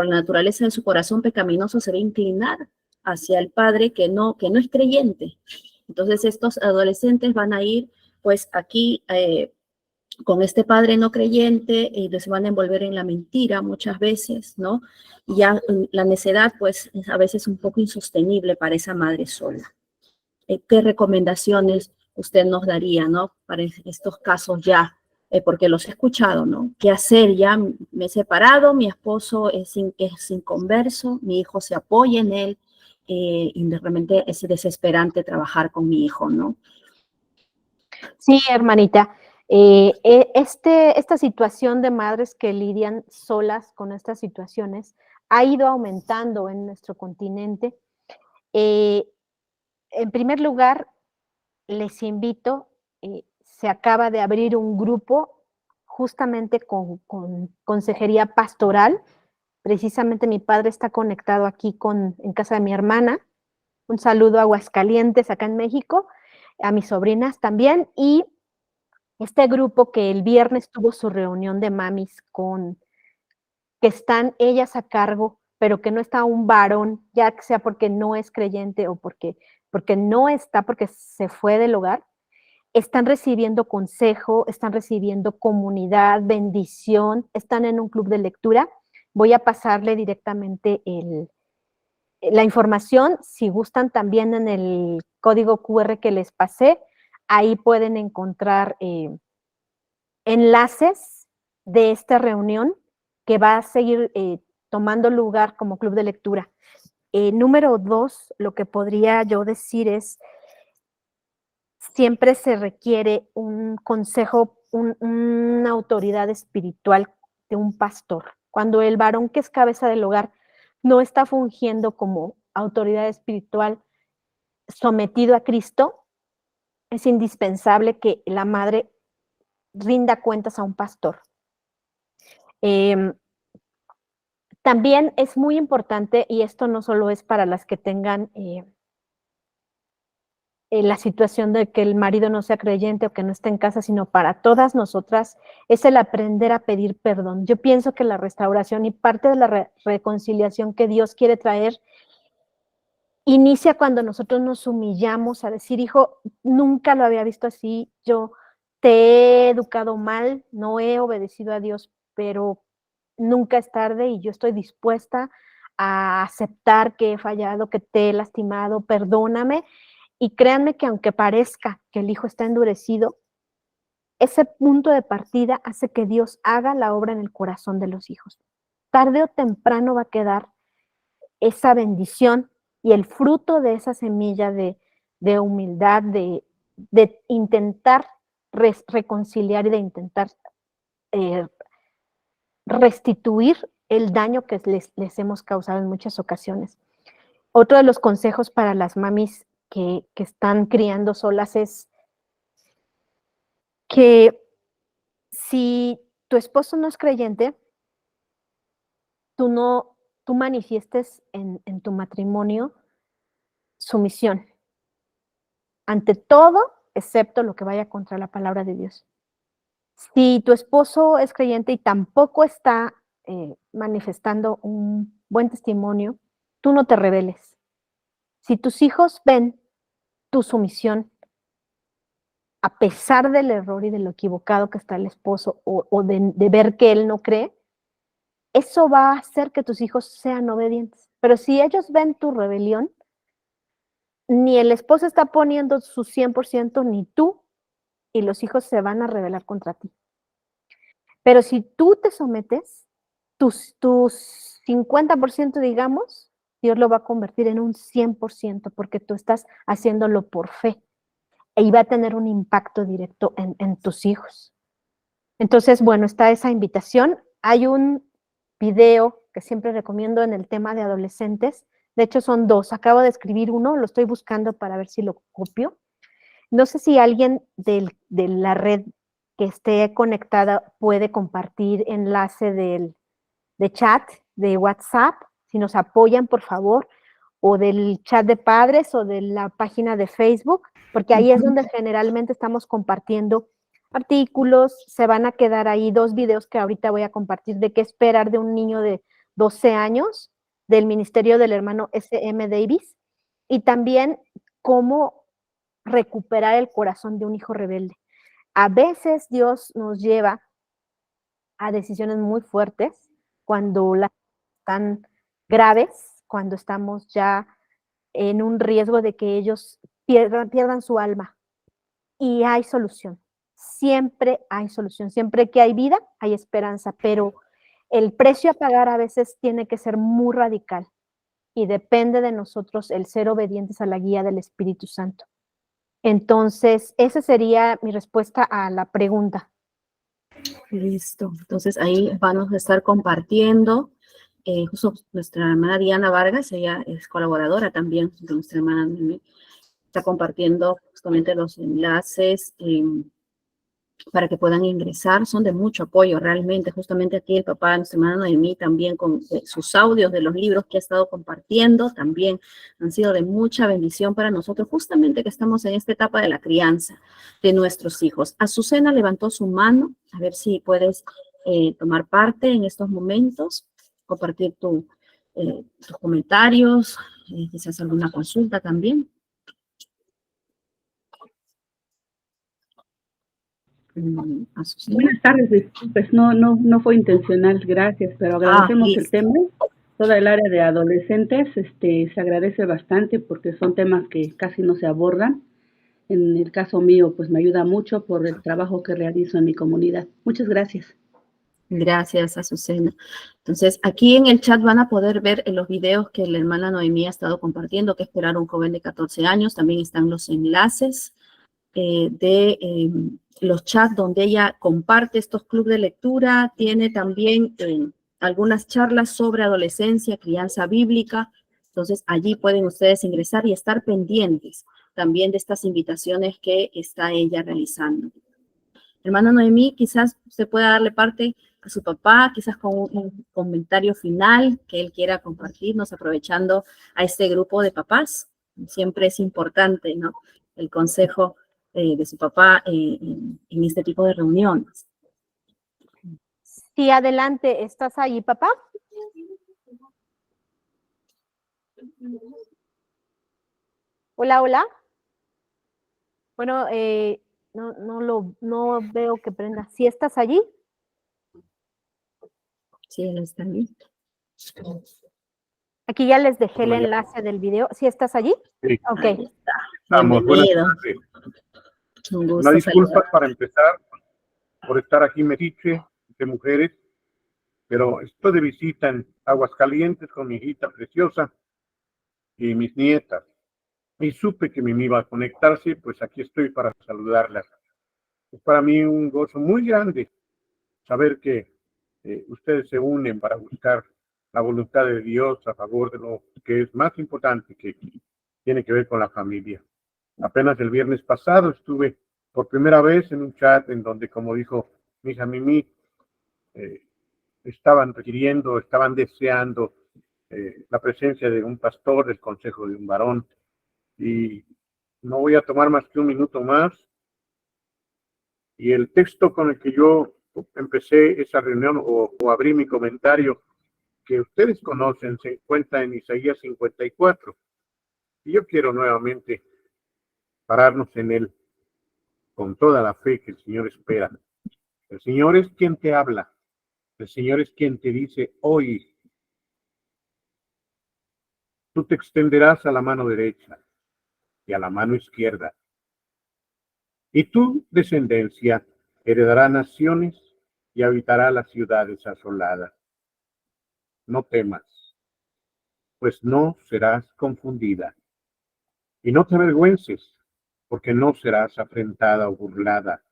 la naturaleza de su corazón pecaminoso, se va a inclinar hacia el padre que no es creyente. Entonces, estos adolescentes van a ir, pues, aquí con este padre no creyente, y se van a envolver en la mentira muchas veces, ¿no? Y ya la necedad, pues, es a veces un poco insostenible para esa madre sola. ¿Qué recomendaciones usted nos daría, ¿no? Para estos casos ya, porque los he escuchado, ¿no? ¿Qué hacer? Ya me he separado, mi esposo es inconverso, mi hijo se apoya en él, y realmente es desesperante trabajar con mi hijo, ¿no? Sí, hermanita. Esta situación de madres que lidian solas con estas situaciones ha ido aumentando en nuestro continente. En primer lugar, les invito, se acaba de abrir un grupo justamente con consejería pastoral. Precisamente mi padre está conectado aquí en casa de mi hermana. Un saludo a Aguascalientes, acá en México, a mis sobrinas también. Y este grupo que el viernes tuvo su reunión de mamis que están ellas a cargo, pero que no está un varón, ya sea porque no es creyente o porque no está, porque se fue del hogar, están recibiendo consejo, están recibiendo comunidad, bendición, están en un club de lectura. Voy a pasarle directamente la información, si gustan también en el código QR que les pasé, ahí pueden encontrar enlaces de esta reunión que va a seguir tomando lugar como club de lectura. Número 2, lo que podría yo decir es, siempre se requiere un consejo, una autoridad espiritual de un pastor. Cuando el varón que es cabeza del hogar no está fungiendo como autoridad espiritual sometido a Cristo, es indispensable que la madre rinda cuentas a un pastor. También es muy importante, y esto no solo es para las que tengan la situación de que el marido no sea creyente o que no esté en casa, sino para todas nosotras, es el aprender a pedir perdón. Yo pienso que la restauración y parte de la reconciliación que Dios quiere traer inicia cuando nosotros nos humillamos a decir, hijo, nunca lo había visto así, yo te he educado mal, no he obedecido a Dios, pero nunca es tarde y yo estoy dispuesta a aceptar que he fallado, que te he lastimado, perdóname. Y créanme que aunque parezca que el hijo está endurecido, ese punto de partida hace que Dios haga la obra en el corazón de los hijos. Tarde o temprano va a quedar esa bendición y el fruto de esa semilla de humildad, de intentar reconciliar y de intentar restituir el daño que les hemos causado en muchas ocasiones. Otro de los consejos para las mamis que están criando solas es que si tu esposo no es creyente, tú manifiestes en tu matrimonio sumisión ante todo, excepto lo que vaya contra la palabra de Dios. Si tu esposo es creyente y tampoco está manifestando un buen testimonio, tú no te rebeles. Si tus hijos ven tu sumisión, a pesar del error y de lo equivocado que está el esposo o de ver que él no cree, eso va a hacer que tus hijos sean obedientes. Pero si ellos ven tu rebelión, ni el esposo está poniendo su 100%, ni tú, y los hijos se van a rebelar contra ti. Pero si tú te sometes, tus 50%, digamos, Dios lo va a convertir en un 100% porque tú estás haciéndolo por fe y va a tener un impacto directo en tus hijos. Entonces, bueno, está esa invitación. Hay un video que siempre recomiendo en el tema de adolescentes. De hecho, son dos. Acabo de escribir uno, lo estoy buscando para ver si lo copio. No sé si alguien de la red que esté conectada puede compartir enlace de chat, de WhatsApp, si nos apoyan, por favor, o del chat de padres o de la página de Facebook, porque ahí es donde generalmente estamos compartiendo artículos, se van a quedar ahí 2 videos que ahorita voy a compartir de qué esperar de un niño de 12 años del ministerio del hermano S.M. Davis y también cómo recuperar el corazón de un hijo rebelde. A veces Dios nos lleva a decisiones muy fuertes cuando las están graves, cuando estamos ya en un riesgo de que ellos pierdan su alma. Y hay solución. Siempre hay solución. Siempre que hay vida, hay esperanza, pero el precio a pagar a veces tiene que ser muy radical y depende de nosotros el ser obedientes a la guía del Espíritu Santo. Entonces, esa sería mi respuesta a la pregunta. Listo. Entonces ahí vamos a estar compartiendo. Justo nuestra hermana Diana Vargas, ella es colaboradora también de nuestra hermana Noemí, está compartiendo justamente los enlaces para que puedan ingresar. Son de mucho apoyo realmente. Justamente aquí el papá de nuestra hermana Noemí también con sus audios de los libros que ha estado compartiendo también han sido de mucha bendición para nosotros, justamente que estamos en esta etapa de la crianza de nuestros hijos. Azucena levantó su mano, a ver si puedes tomar parte en estos momentos, compartir tus comentarios, quizás alguna consulta también. Azucena. Buenas tardes, disculpes, no fue intencional, gracias, pero agradecemos el tema. Toda el área de adolescentes se agradece bastante porque son temas que casi no se abordan. En el caso mío, pues me ayuda mucho por el trabajo que realizo en mi comunidad. Muchas gracias. Gracias, Azucena. Entonces, aquí en el chat van a poder ver en los videos que la hermana Noemí ha estado compartiendo, que esperar un joven de 14 años. También están los enlaces de los chats donde ella comparte estos clubes de lectura. Tiene también algunas charlas sobre adolescencia, crianza bíblica. Entonces, allí pueden ustedes ingresar y estar pendientes también de estas invitaciones que está ella realizando. Hermana Noemí, quizás usted pueda darle parte a su papá, quizás con un comentario final que él quiera compartirnos, aprovechando a este grupo de papás. Siempre es importante, ¿no?, el consejo de su papá en este tipo de reuniones. Sí, adelante, ¿estás ahí, papá? Hola, hola. Bueno, no veo que prenda. ¿Sí estás allí? Sí, él está allí. Aquí ya les dejé el enlace del video. ¿Sí estás allí? Sí. Ok. Ahí está. Estamos. Bienvenido. Un gusto. Una disculpa para empezar por estar aquí metiche de mujeres, pero estoy de visita en Aguascalientes con mi hijita preciosa y mis nietas. Y supe que me iba a conectarse, pues aquí estoy para saludarlas. Es para mí un gozo muy grande saber que ustedes se unen para buscar la voluntad de Dios a favor de lo que es más importante, que tiene que ver con la familia. Apenas el viernes pasado estuve por primera vez en un chat en donde, como dijo mi hija Mimi, estaban requiriendo, estaban deseando la presencia de un pastor, del consejo de un varón. Y no voy a tomar más que un minuto más. Y el texto con el que yo empecé esa reunión o abrí mi comentario, que ustedes conocen, se encuentra en Isaías 54. Y yo quiero nuevamente pararnos en él con toda la fe que el Señor espera. El Señor es quien te habla. El Señor es quien te dice hoy. Tú te extenderás a la mano derecha y a la mano izquierda. Y tu descendencia heredará naciones y habitará las ciudades asoladas. No temas, pues no serás confundida. Y no te avergüences, porque no serás afrentada o burlada,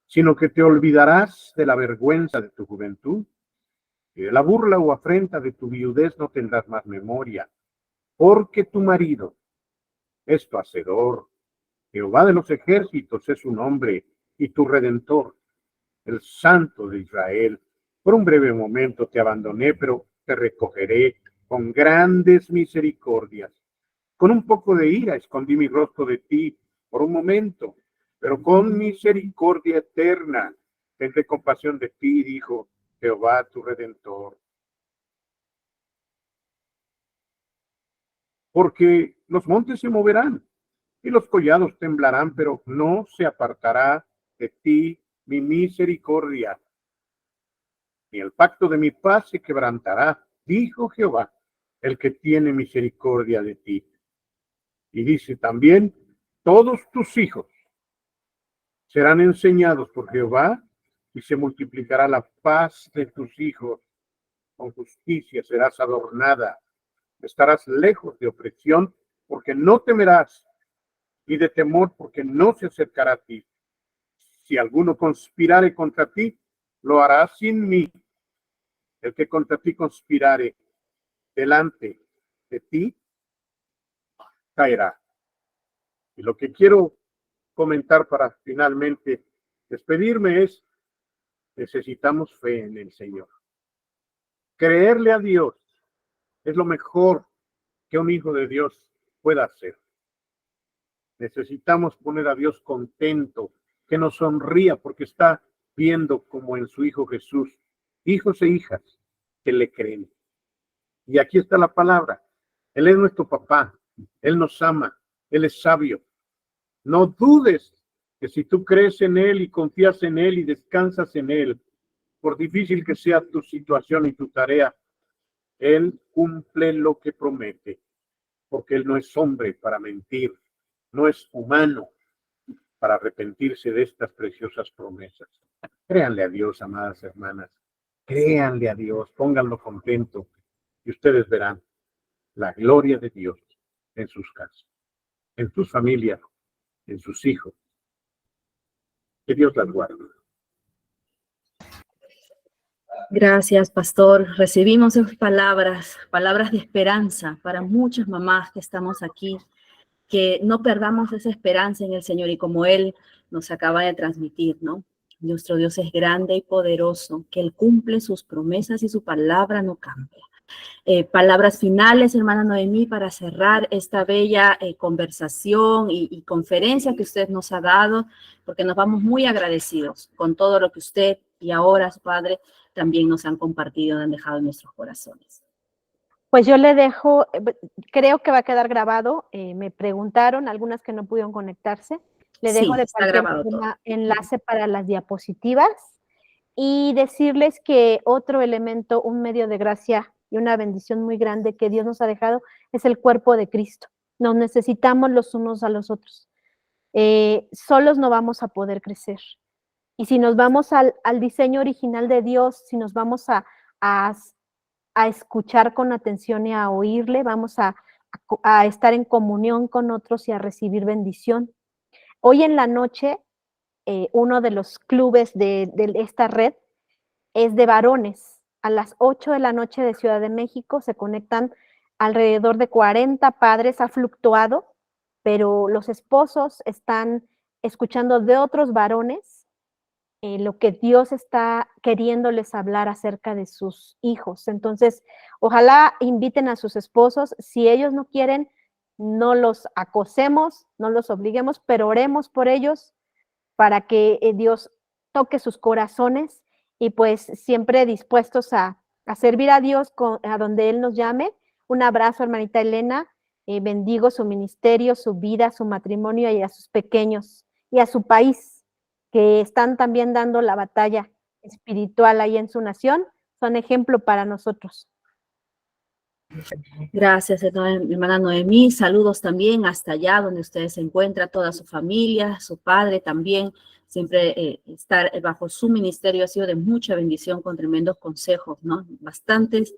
sino que te olvidarás de la vergüenza de tu juventud, y de la burla o afrenta de tu viudez no tendrás más memoria, porque tu marido es tu hacedor, Jehová de los ejércitos es su nombre y tu Redentor, el Santo de Israel. Por un breve momento te abandoné, pero te recogeré con grandes misericordias. Con un poco de ira escondí mi rostro de ti por un momento, pero con misericordia eterna tendré compasión de ti, dijo Jehová tu Redentor. Porque los montes se moverán y los collados temblarán, pero no se apartará de ti mi misericordia, ni el pacto de mi paz se quebrantará, dijo Jehová, el que tiene misericordia de ti. Y dice también, todos tus hijos serán enseñados por Jehová y se multiplicará la paz de tus hijos. Con justicia serás adornada, estarás lejos de opresión porque no temerás y de temor porque no se acercará a ti. Si alguno conspirare contra ti, lo hará sin mí. El que contra ti conspirare delante de ti, caerá. Y lo que quiero comentar para finalmente despedirme es, necesitamos fe en el Señor. Creerle a Dios es lo mejor que un hijo de Dios pueda hacer. Necesitamos poner a Dios contento, que nos sonría porque está viendo como en su Hijo Jesús, hijos e hijas que le creen. Y aquí está la palabra. Él es nuestro papá, Él nos ama, Él es sabio. No dudes que si tú crees en Él y confías en Él y descansas en Él, por difícil que sea tu situación y tu tarea, Él cumple lo que promete, porque Él no es hombre para mentir, no es humano para arrepentirse de estas preciosas promesas. Créanle a Dios, amadas hermanas, créanle a Dios, pónganlo contento y ustedes verán la gloria de Dios en sus casas, en sus familias, en sus hijos. Que Dios las guarde. Gracias, pastor. Recibimos esas palabras de esperanza para muchas mamás que estamos aquí, que no perdamos esa esperanza en el Señor y como Él nos acaba de transmitir, ¿no? Nuestro Dios es grande y poderoso, que Él cumple sus promesas y su palabra no cambia. Palabras finales, hermana Noemí, para cerrar esta bella conversación y conferencia que usted nos ha dado, porque nos vamos muy agradecidos con todo lo que usted y ahora su padre también nos han compartido, han dejado en nuestros corazones. Pues yo le dejo, creo que va a quedar grabado, me preguntaron, algunas que no pudieron conectarse, le dejo de cualquier forma enlace para las diapositivas y decirles que otro elemento, un medio de gracia y una bendición muy grande que Dios nos ha dejado es el cuerpo de Cristo. Nos necesitamos los unos a los otros. Solos no vamos a poder crecer. Y si nos vamos al diseño original de Dios, si nos vamos a escuchar con atención y a oírle, vamos a estar en comunión con otros y a recibir bendición. Hoy en la noche, uno de los clubes de esta red es de varones. A las 8 de la noche de Ciudad de México se conectan alrededor de 40 padres, ha fluctuado, pero los esposos están escuchando de otros varones lo que Dios está queriéndoles hablar acerca de sus hijos. Entonces, ojalá inviten a sus esposos. Si ellos no quieren, no los acosemos, no los obliguemos, pero oremos por ellos para que Dios toque sus corazones y pues siempre dispuestos a servir a Dios a donde Él nos llame. Un abrazo, hermanita Elena. Bendigo su ministerio, su vida, su matrimonio y a sus pequeños y a su país, que están también dando la batalla espiritual ahí en su nación, son ejemplo para nosotros. Gracias, hermana Noemí. Saludos también hasta allá donde usted se encuentra, toda su familia, su padre también. Siempre estar bajo su ministerio ha sido de mucha bendición con tremendos consejos, ¿no? Bastantes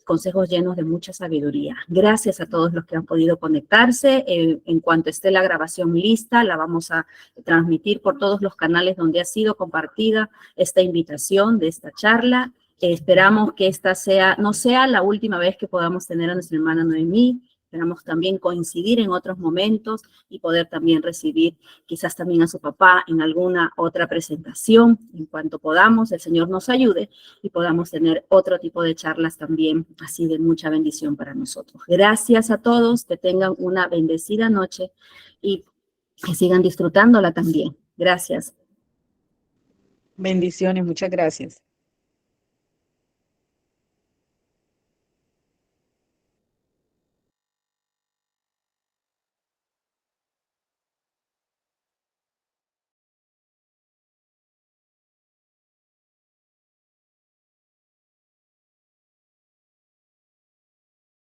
consejos llenos de mucha sabiduría. Gracias a todos los que han podido conectarse. En cuanto esté la grabación lista, la vamos a transmitir por todos los canales donde ha sido compartida esta invitación de esta charla. Esperamos que esta no sea la última vez que podamos tener a nuestra hermana Noemí. Esperamos también coincidir en otros momentos y poder también recibir quizás también a su papá en alguna otra presentación. En cuanto podamos, el Señor nos ayude y podamos tener otro tipo de charlas también, así de mucha bendición para nosotros. Gracias a todos, que tengan una bendecida noche y que sigan disfrutándola también. Gracias. Bendiciones, muchas gracias.